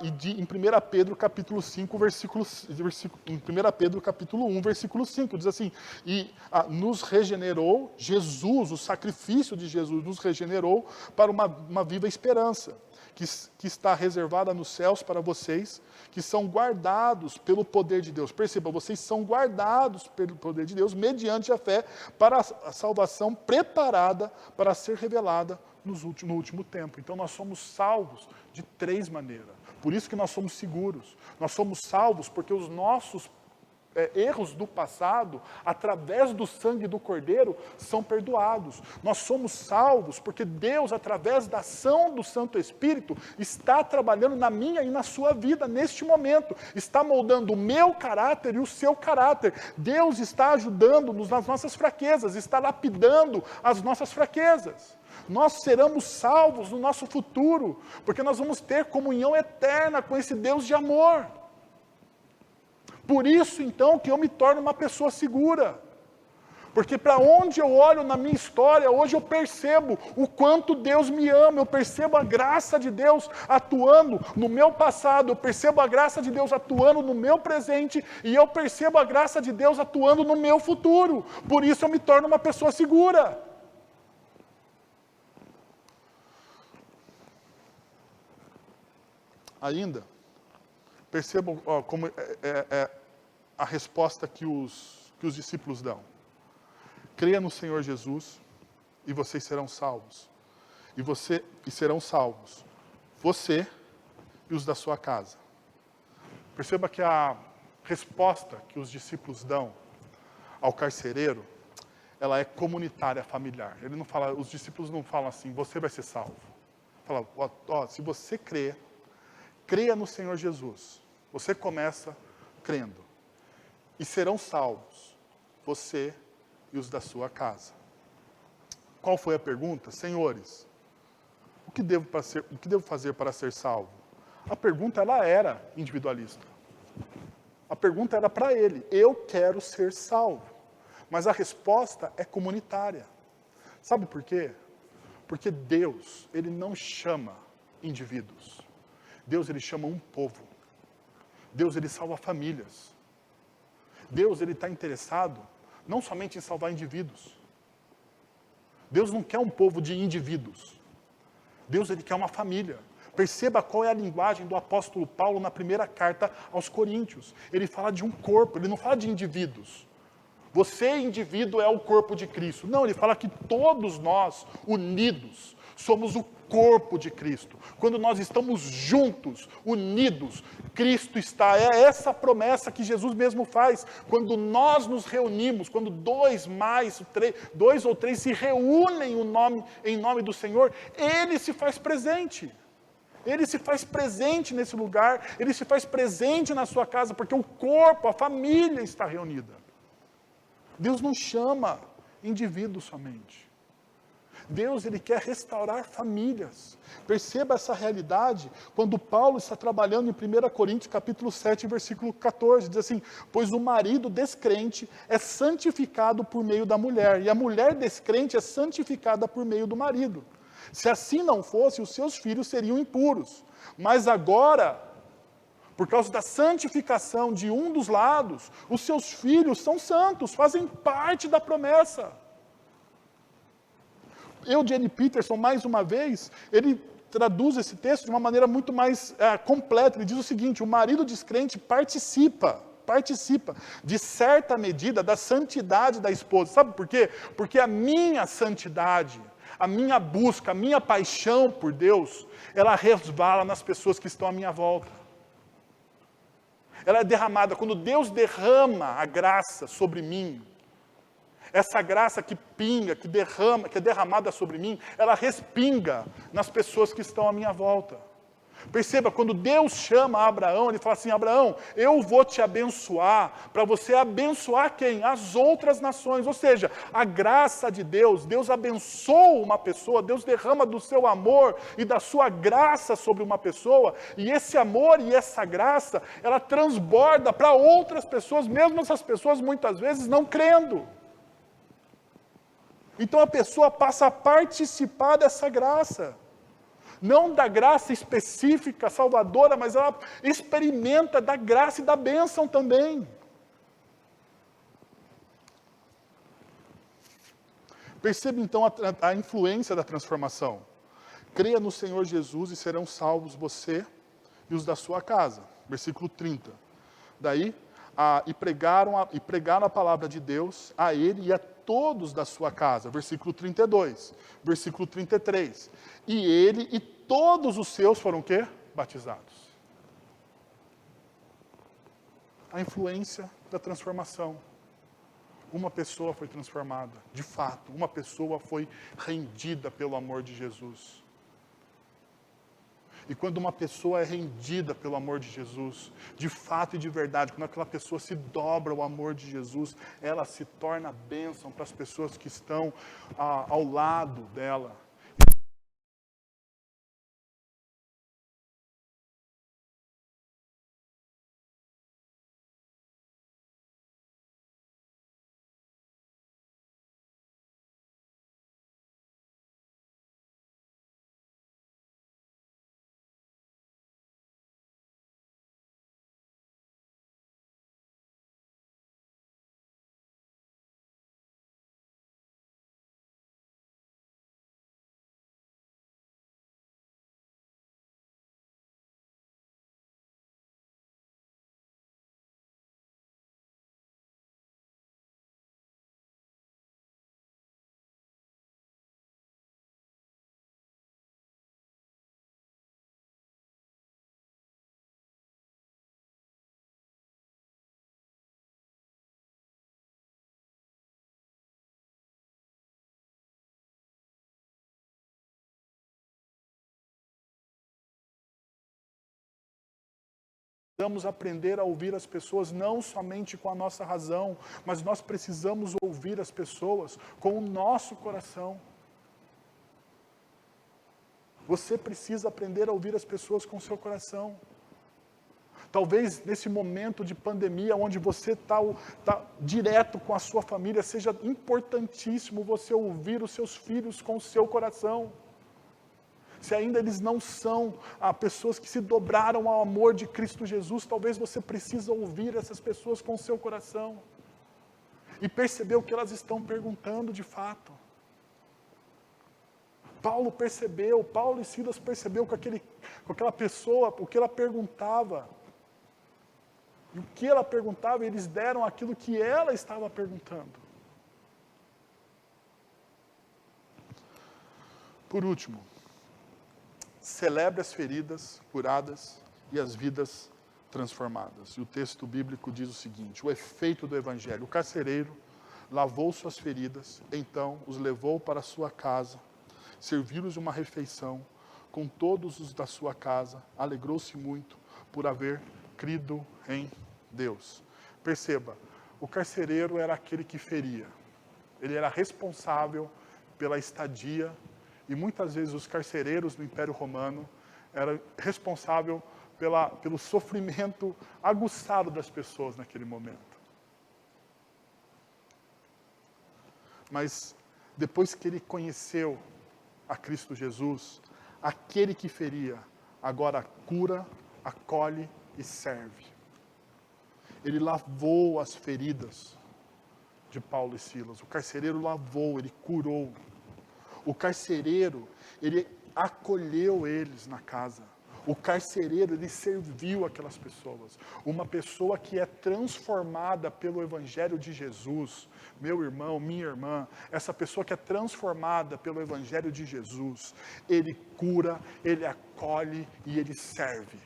Speaker 1: Em 1 Pedro capítulo 5, em 1 Pedro capítulo 1, versículo 5, diz assim, nos regenerou, Jesus, o sacrifício de Jesus nos regenerou para uma viva esperança, que está reservada nos céus para vocês, que são guardados pelo poder de Deus. Perceba, vocês são guardados pelo poder de Deus, mediante a fé, para a salvação preparada para ser revelada no último tempo. Então nós somos salvos de 3 maneiras. Por isso que nós somos seguros. Nós somos salvos porque os nossos erros do passado, através do sangue do Cordeiro, são perdoados. Nós somos salvos porque Deus, através da ação do Santo Espírito, está trabalhando na minha e na sua vida neste momento. Está moldando o meu caráter e o seu caráter. Deus está ajudando-nos nas nossas fraquezas, está lapidando as nossas fraquezas. Nós seremos salvos no nosso futuro, porque nós vamos ter comunhão eterna com esse Deus de amor. Por isso, então, que eu me torno uma pessoa segura. Porque para onde eu olho na minha história, hoje eu percebo o quanto Deus me ama, eu percebo a graça de Deus atuando no meu passado, eu percebo a graça de Deus atuando no meu presente, e eu percebo a graça de Deus atuando no meu futuro. Por isso eu me torno uma pessoa segura. Ainda, percebam como a resposta que os discípulos dão. Creia no Senhor Jesus e vocês serão salvos. E serão salvos você e os da sua casa. Perceba que a resposta que os discípulos dão ao carcereiro, ela é comunitária, familiar. Os discípulos não falam assim, você vai ser salvo. Fala, se você creia no Senhor Jesus. Você começa crendo. E serão salvos você e os da sua casa. Qual foi a pergunta? Senhores, o que devo fazer para ser salvo? A pergunta ela era individualista. A pergunta era para ele, eu quero ser salvo. Mas a resposta é comunitária. Sabe por quê? Porque Deus, Ele não chama indivíduos. Deus, Ele chama um povo. Deus, Ele salva famílias. Deus, Ele está interessado não somente em salvar indivíduos. Deus não quer um povo de indivíduos. Deus, Ele quer uma família. Perceba qual é a linguagem do apóstolo Paulo na primeira carta aos Coríntios. Ele fala de um corpo, ele não fala de indivíduos. Você, indivíduo, é o corpo de Cristo. Não, ele fala que todos nós, unidos, somos o corpo de Cristo. Quando nós estamos juntos, unidos, Cristo está. É essa promessa que Jesus mesmo faz. Quando nós nos reunimos, quando dois ou três se reúnem em nome do Senhor, Ele se faz presente. Ele se faz presente nesse lugar, Ele se faz presente na sua casa, porque o corpo, a família está reunida. Deus não chama indivíduos somente. Deus, Ele quer restaurar famílias. Perceba essa realidade quando Paulo está trabalhando em 1 Coríntios capítulo 7, versículo 14, diz assim, pois o marido descrente é santificado por meio da mulher, e a mulher descrente é santificada por meio do marido. Se assim não fosse, os seus filhos seriam impuros. Mas agora, por causa da santificação de um dos lados, os seus filhos são santos, fazem parte da promessa. Eugene Peterson, mais uma vez, ele traduz esse texto de uma maneira muito mais completa. Ele diz o seguinte, o marido descrente participa de certa medida da santidade da esposa. Sabe por quê? Porque a minha santidade, a minha busca, a minha paixão por Deus, ela resvala nas pessoas que estão à minha volta. Ela é derramada, quando Deus derrama a graça sobre mim, essa graça que pinga, que é derramada sobre mim, ela respinga nas pessoas que estão à minha volta. Perceba, quando Deus chama Abraão, Ele fala assim, Abraão, eu vou te abençoar, para você abençoar quem? As outras nações. Ou seja, a graça de Deus, Deus abençoa uma pessoa, Deus derrama do seu amor e da sua graça sobre uma pessoa, e esse amor e essa graça, ela transborda para outras pessoas, mesmo essas pessoas muitas vezes não crendo. Então a pessoa passa a participar dessa graça. Não da graça específica, salvadora, mas ela experimenta da graça e da bênção também. Perceba então a influência da transformação. Creia no Senhor Jesus e serão salvos você e os da sua casa. Versículo 30. Daí, e pregaram a palavra de Deus a ele e a todos da sua casa. Versículo 32. Versículo 33. E ele e todos os seus foram o quê? Batizados. A influência da transformação. Uma pessoa foi transformada, de fato. Uma pessoa foi rendida pelo amor de Jesus. E quando uma pessoa é rendida pelo amor de Jesus, de fato e de verdade, quando aquela pessoa se dobra ao amor de Jesus, ela se torna bênção para as pessoas que estão ao lado dela. Precisamos aprender a ouvir as pessoas não somente com a nossa razão, mas nós precisamos ouvir as pessoas com o nosso coração. Você precisa aprender a ouvir as pessoas com o seu coração. Talvez nesse momento de pandemia, onde você está direto com a sua família, seja importantíssimo você ouvir os seus filhos com o seu coração. Se ainda eles não são pessoas que se dobraram ao amor de Cristo Jesus, talvez você precise ouvir essas pessoas com o seu coração. E perceber o que elas estão perguntando de fato. Paulo e Silas percebeu com aquela pessoa, o que ela perguntava. E o que ela perguntava, eles deram aquilo que ela estava perguntando. Por último, celebre as feridas curadas e as vidas transformadas. E o texto bíblico diz o seguinte: o efeito do evangelho. O carcereiro lavou suas feridas, então os levou para a sua casa, serviu-lhes uma refeição com todos os da sua casa, alegrou-se muito por haver crido em Deus. Perceba, o carcereiro era aquele que feria. Ele era responsável pela estadia. E muitas vezes os carcereiros do Império Romano eram responsáveis pelo sofrimento aguçado das pessoas naquele momento. Mas depois que ele conheceu a Cristo Jesus, aquele que feria agora cura, acolhe e serve. Ele lavou as feridas de Paulo e Silas. O carcereiro lavou, ele curou. O carcereiro, ele acolheu eles na casa. O carcereiro, ele serviu aquelas pessoas. Uma pessoa que é transformada pelo Evangelho de Jesus, meu irmão, minha irmã, essa pessoa que é transformada pelo Evangelho de Jesus, ele cura, ele acolhe e ele serve.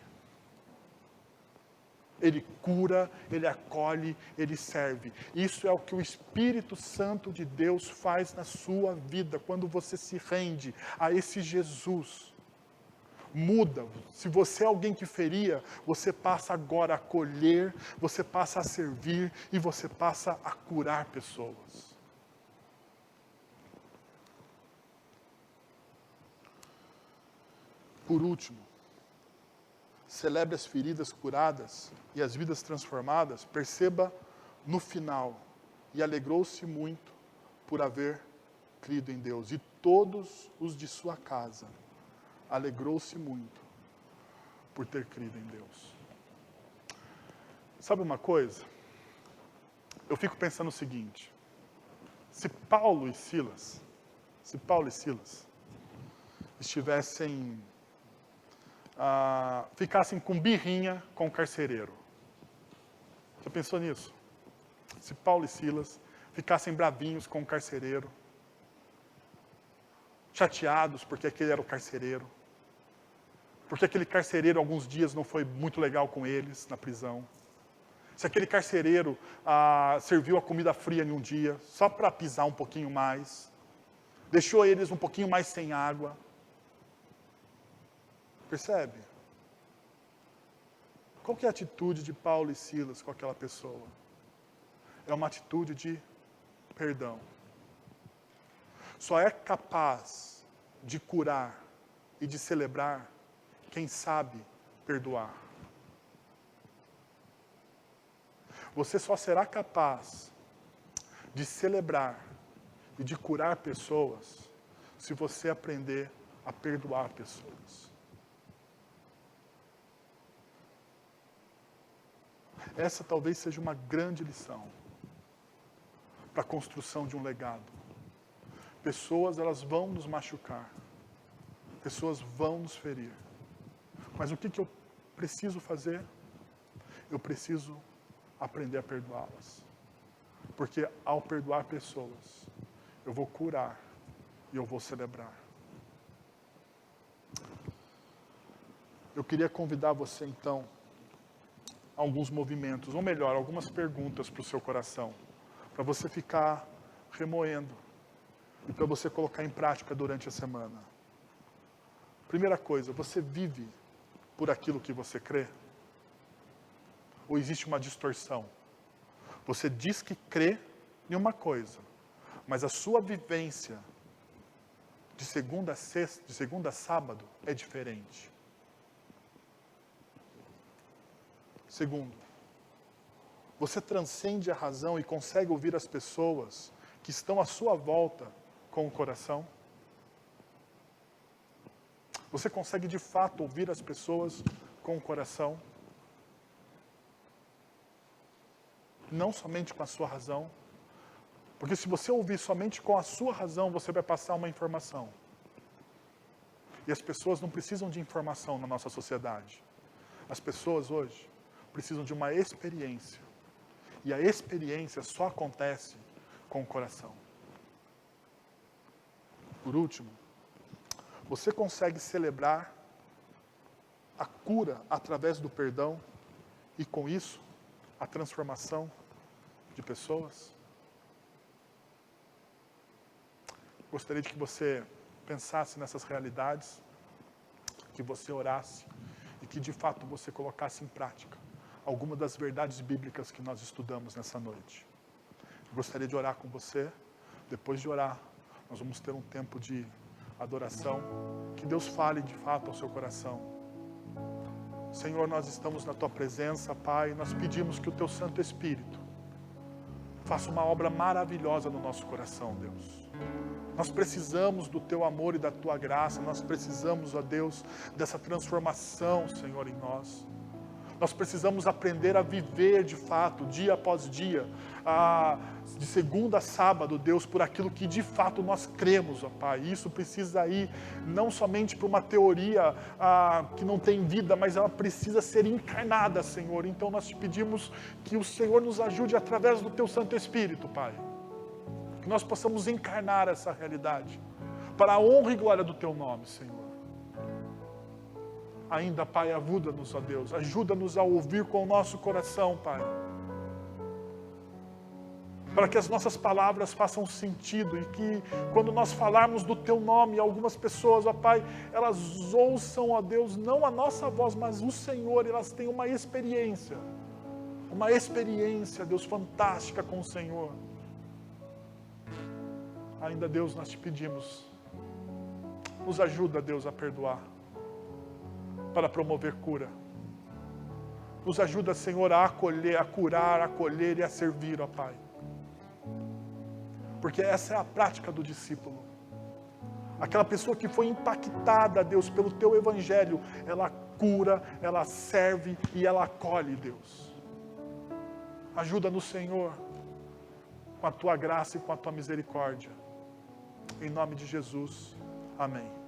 Speaker 1: Ele cura, ele acolhe, ele serve. Isso é o que o Espírito Santo de Deus faz na sua vida, quando você se rende a esse Jesus. Muda. Se você é alguém que feria, você passa agora a acolher, você passa a servir e você passa a curar pessoas. Por último, celebre as feridas curadas e as vidas transformadas, perceba no final, e alegrou-se muito por haver crido em Deus. E todos os de sua casa alegrou-se muito por ter crido em Deus. Sabe uma coisa? Eu fico pensando o seguinte: se Paulo e Silas estivessem, ficassem com birrinha com o carcereiro. Já pensou nisso? Se Paulo e Silas ficassem bravinhos com o carcereiro, chateados porque aquele era o carcereiro, porque aquele carcereiro alguns dias não foi muito legal com eles na prisão, se aquele carcereiro serviu a comida fria em um dia, só para pisar um pouquinho mais, deixou eles um pouquinho mais sem água. Percebe? Qual que é a atitude de Paulo e Silas com aquela pessoa? É uma atitude de perdão. Só é capaz de curar e de celebrar quem sabe perdoar. Você só será capaz de celebrar e de curar pessoas se você aprender a perdoar pessoas. Essa talvez seja uma grande lição para a construção de um legado. Pessoas, elas vão nos machucar. Pessoas vão nos ferir. Mas o que eu preciso fazer? Eu preciso aprender a perdoá-las. Porque ao perdoar pessoas, eu vou curar e eu vou celebrar. Eu queria convidar você então a alguns movimentos, ou melhor, algumas perguntas para o seu coração, para você ficar remoendo e para você colocar em prática durante a semana. Primeira coisa, você vive por aquilo que você crê? Ou existe uma distorção? Você diz que crê em uma coisa, mas a sua vivência de segunda a sexta, de segunda a sábado é diferente. Segundo, você transcende a razão e consegue ouvir as pessoas que estão à sua volta com o coração? Você consegue de fato ouvir as pessoas com o coração? Não somente com a sua razão. Porque se você ouvir somente com a sua razão, você vai passar uma informação. E as pessoas não precisam de informação na nossa sociedade. As pessoas hoje precisam de uma experiência. E a experiência só acontece com o coração. Por último, você consegue celebrar a cura através do perdão e, com isso, a transformação de pessoas? Gostaria de que você pensasse nessas realidades, que você orasse e que, de fato, você colocasse em prática alguma das verdades bíblicas que nós estudamos nessa noite. Eu gostaria de orar com você. Depois de orar, nós vamos ter um tempo de adoração. Que Deus fale de fato ao seu coração. Senhor, nós estamos na Tua presença, Pai. Nós pedimos que o Teu Santo Espírito faça uma obra maravilhosa no nosso coração, Deus. Nós precisamos do Teu amor e da Tua graça. Nós precisamos, ó Deus, dessa transformação, Senhor, em nós. Nós precisamos aprender a viver de fato, dia após dia, de segunda a sábado, Deus, por aquilo que de fato nós cremos, ó Pai. Isso precisa ir não somente para uma teoria que não tem vida, mas ela precisa ser encarnada, Senhor. Então nós te pedimos que o Senhor nos ajude através do Teu Santo Espírito, Pai. Que nós possamos encarnar essa realidade, para a honra e glória do Teu nome, Senhor. Ainda, Pai, ajuda-nos, ó Deus, ajuda-nos a ouvir com o nosso coração, Pai. Para que as nossas palavras façam sentido e que, quando nós falarmos do Teu nome, algumas pessoas, ó Pai, elas ouçam, ó Deus, não a nossa voz, mas o Senhor, e elas tenham uma experiência, Deus, fantástica com o Senhor. Ainda, Deus, nós te pedimos, nos ajuda, Deus, a perdoar, para promover cura. Nos ajuda, Senhor, a acolher, a curar, a acolher e a servir, ó Pai. Porque essa é a prática do discípulo. Aquela pessoa que foi impactada, Deus, pelo teu evangelho, ela cura, ela serve e ela acolhe, Deus. Ajuda-nos, Senhor, com a tua graça e com a tua misericórdia. Em nome de Jesus. Amém.